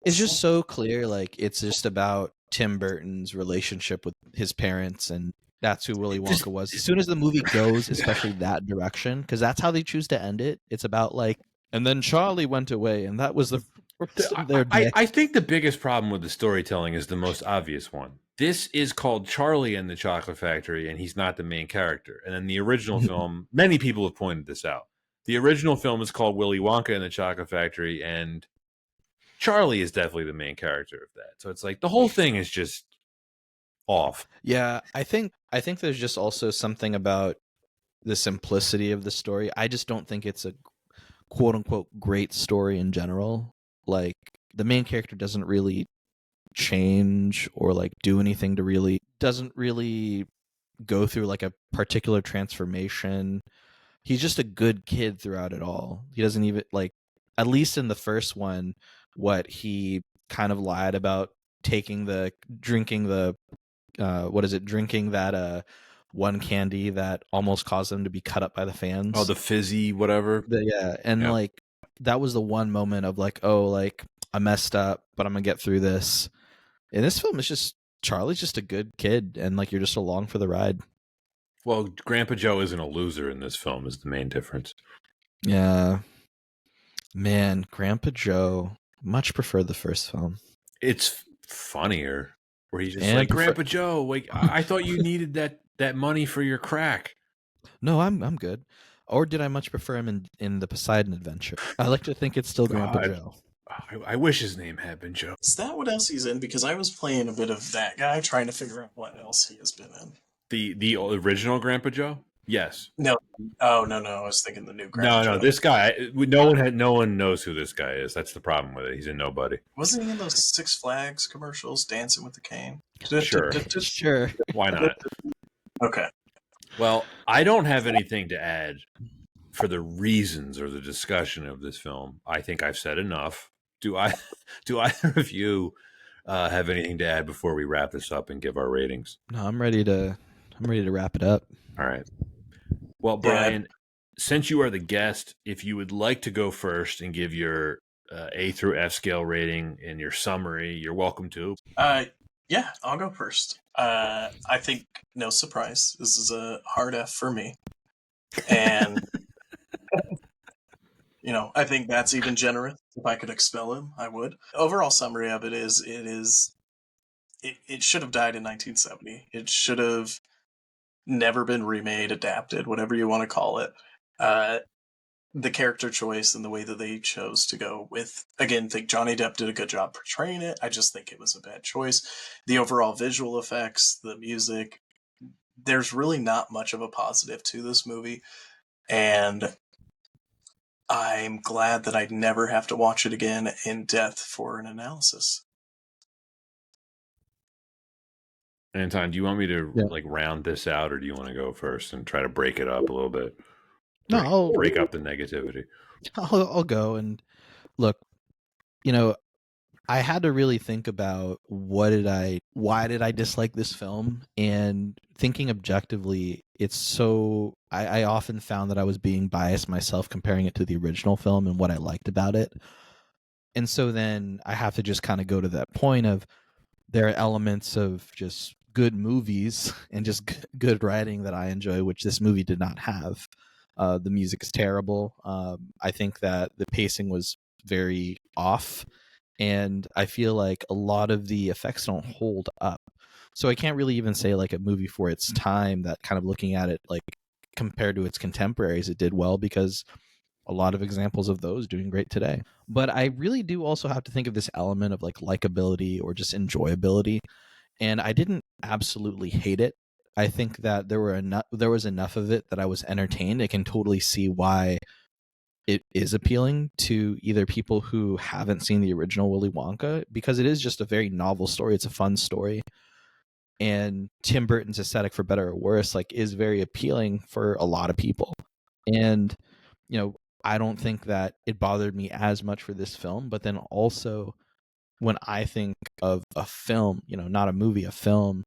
it's just so clear. Like, it's just about Tim Burton's relationship with his parents, and that's who Willy Wonka was. As soon as the movie goes, especially that direction, because that's how they choose to end it. It's about like, and then Charlie went away, and that was the first of their day. I think the biggest problem with the storytelling is the most obvious one. This is called Charlie and the Chocolate Factory, and he's not the main character. And then the original film, many people have pointed this out. The original film is called Willy Wonka and the Chocolate Factory, and Charlie is definitely the main character of that. So it's like the whole thing is just off. Yeah, I think there's just also something about the simplicity of the story. I just don't think it's a quote unquote great story in general. Like, the main character doesn't really change or like do anything to doesn't really go through like a particular transformation. He's just a good kid throughout it all. He doesn't even like, at least in the first one, what he kind of lied about drinking that one candy that almost caused them to be cut up by the fans. Oh, the fizzy whatever. Like that was the one moment of like, oh, like I messed up, but I'm gonna get through this. In this film, it's just Charlie's just a good kid, and like you're just along for the ride. Well, Grandpa Joe isn't a loser in this film is the main difference. Yeah. Man, Grandpa Joe, much prefer the first film. It's funnier where he's just like, Grandpa Joe, like I thought you needed that money for your crack. No, I'm good. Or did I much prefer him in the Poseidon Adventure? I like to think it's still Grandpa Joe. I wish his name had been Joe. Is that what else he's in? Because I was playing a bit of that guy, trying to figure out what else he has been in. The original Grandpa Joe? Yes. No. Oh, no. I was thinking the new Grandpa Joe. No, this guy, no one knows who this guy is. That's the problem with it. He's a nobody. Wasn't he in those Six Flags commercials, Dancing with the Cane? Sure. Why not? Okay. Well, I don't have anything to add for the reasons or the discussion of this film. I think I've said enough. Do either of you have anything to add before we wrap this up and give our ratings? No, I'm ready to wrap it up. All right. Well, Brian, since you are the guest, if you would like to go first and give your A through F scale rating and your summary, you're welcome to. Yeah, I'll go first. I think, no surprise, this is a hard F for me. And, I think that's even generous. If I could expel him, I would. Overall summary of it is, it should have died in 1970. It should have never been remade, adapted, whatever you want to call it. The character choice and the way that they chose to go with, again, think Johnny Depp did a good job portraying it. I just think it was a bad choice. The overall visual effects, the music, there's really not much of a positive to this movie. And I'm glad that I'd never have to watch it again in depth for an analysis. Anton, do you want me to round this out, or do you want to go first and try to break it up a little bit? I'll break up the negativity. I'll go. And look, I had to really think about why did I dislike this film? And thinking objectively, I often found that I was being biased myself comparing it to the original film and what I liked about it. And so then I have to just kind of go to that point of there are elements of just good movies and just good writing that I enjoy, which this movie did not have. The music is terrible. I think that the pacing was very off, and I feel like a lot of the effects don't hold up. So I can't really even say like a movie for its time that kind of looking at it like compared to its contemporaries, it did well, because a lot of examples of those doing great today. But I really do also have to think of this element of like likability or just enjoyability. And I didn't absolutely hate it. I think that there was enough of it that I was entertained. I can totally see why it is appealing to either people who haven't seen the original Willy Wonka, because it is just a very novel story. It's a fun story. And Tim Burton's aesthetic, for better or worse, like, is very appealing for a lot of people. And, you know, I don't think that it bothered me as much for this film. But then also, when I think of a film, you know, not a movie, a film,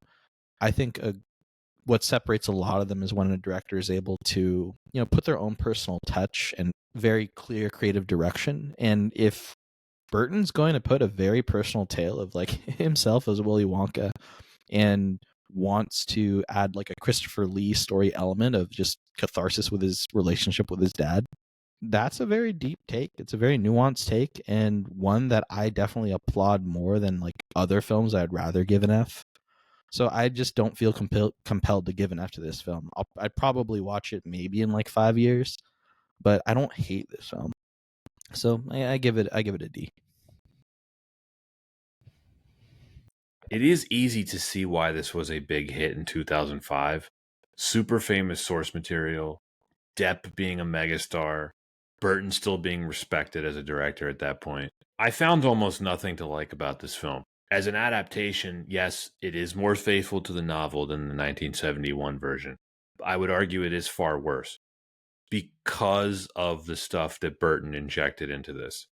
I think what separates a lot of them is when a director is able to, you know, put their own personal touch and very clear creative direction. And if Burton's going to put a very personal tale of like himself as Willy Wonka and wants to add like a Christopher Lee story element of just catharsis with his relationship with his dad, that's a very deep take. It's a very nuanced take, and one that I definitely applaud more than like other films I'd rather give an F. So I just don't feel compelled to give an F to this film. I'd probably watch it maybe in like 5 years, but I don't hate this film. So I give it a D. It is easy to see why this was a big hit in 2005. Super famous source material, Depp being a megastar, Burton still being respected as a director at that point. I found almost nothing to like about this film. As an adaptation, yes, it is more faithful to the novel than the 1971 version. I would argue it is far worse because of the stuff that Burton injected into this.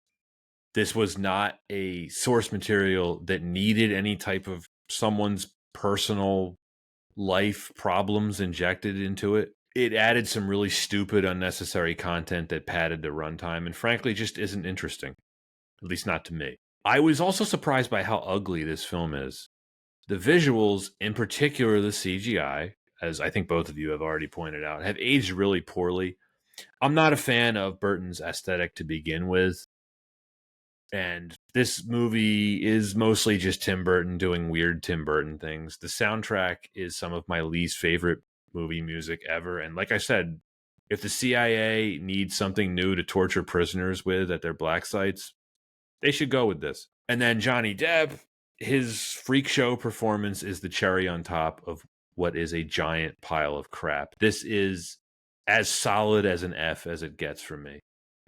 This was not a source material that needed any type of someone's personal life problems injected into it. It added some really stupid, unnecessary content that padded the runtime and frankly just isn't interesting, at least not to me. I was also surprised by how ugly this film is. The visuals, in particular the CGI, as I think both of you have already pointed out, have aged really poorly. I'm not a fan of Burton's aesthetic to begin with. And this movie is mostly just Tim Burton doing weird Tim Burton things. The soundtrack is some of my least favorite movie music ever. And like I said, if the CIA needs something new to torture prisoners with at their black sites, they should go with this. And then Johnny Depp, his freak show performance is the cherry on top of what is a giant pile of crap. This is as solid as an F as it gets from me.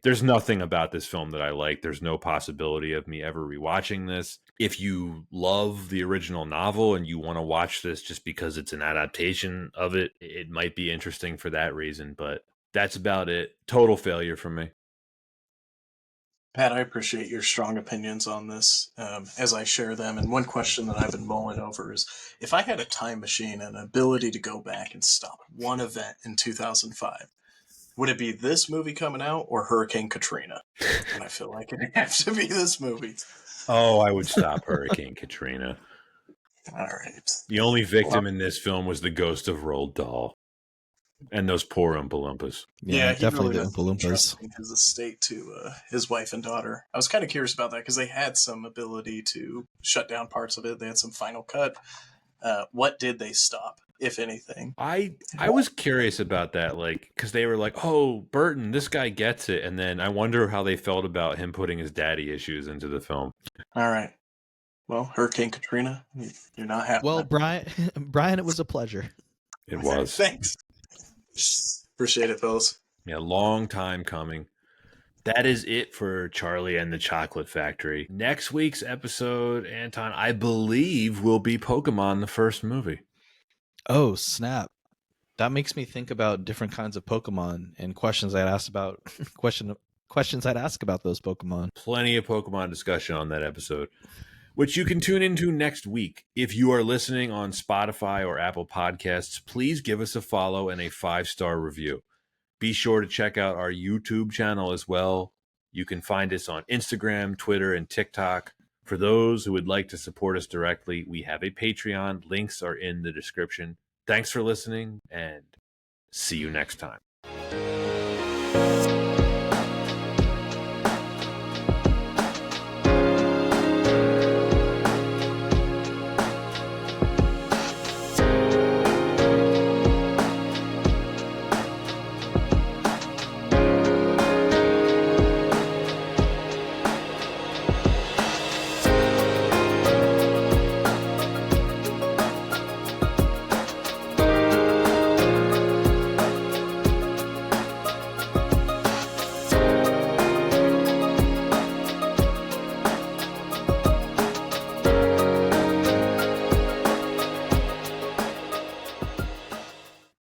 There's nothing about this film that I like. There's no possibility of me ever rewatching this. If you love the original novel and you want to watch this just because it's an adaptation of it, it might be interesting for that reason, but that's about it. Total failure for me. Pat, I appreciate your strong opinions on this as I share them. And one question that I've been mulling over is, if I had a time machine and an ability to go back and stop one event in 2005, would it be this movie coming out or Hurricane Katrina? And I feel like it'd have to be this movie. Oh, I would stop Hurricane Katrina. All right. The only victim in this film was the ghost of Roald Dahl. And those poor Oompa Loompas. Yeah, he definitely really the Oompa Loompas. entrusting his estate to his wife and daughter. I was kind of curious about that because they had some ability to shut down parts of it. They had some final cut. What did they stop, if anything? I was curious about that, like, because they were like, "Oh, Burton, this guy gets it," and then I wonder how they felt about him putting his daddy issues into the film. All right. Well, Hurricane Katrina, you're not happy. Well, Brian, it was a pleasure. It was. Thanks. Appreciate it, fellas. Yeah, long time coming. That is it for Charlie and the Chocolate Factory. Next week's episode, Anton, I believe, will be Pokemon, the first movie. Oh, snap. That makes me think about different kinds of Pokemon and questions I'd ask about questions I'd ask about those Pokemon. Plenty of Pokemon discussion on that episode, which you can tune into next week. If you are listening on Spotify or Apple Podcasts, please give us a follow and a 5-star review. Be sure to check out our YouTube channel as well. You can find us on Instagram, Twitter, and TikTok. For those who would like to support us directly, we have a Patreon. Links are in the description. Thanks for listening, and see you next time.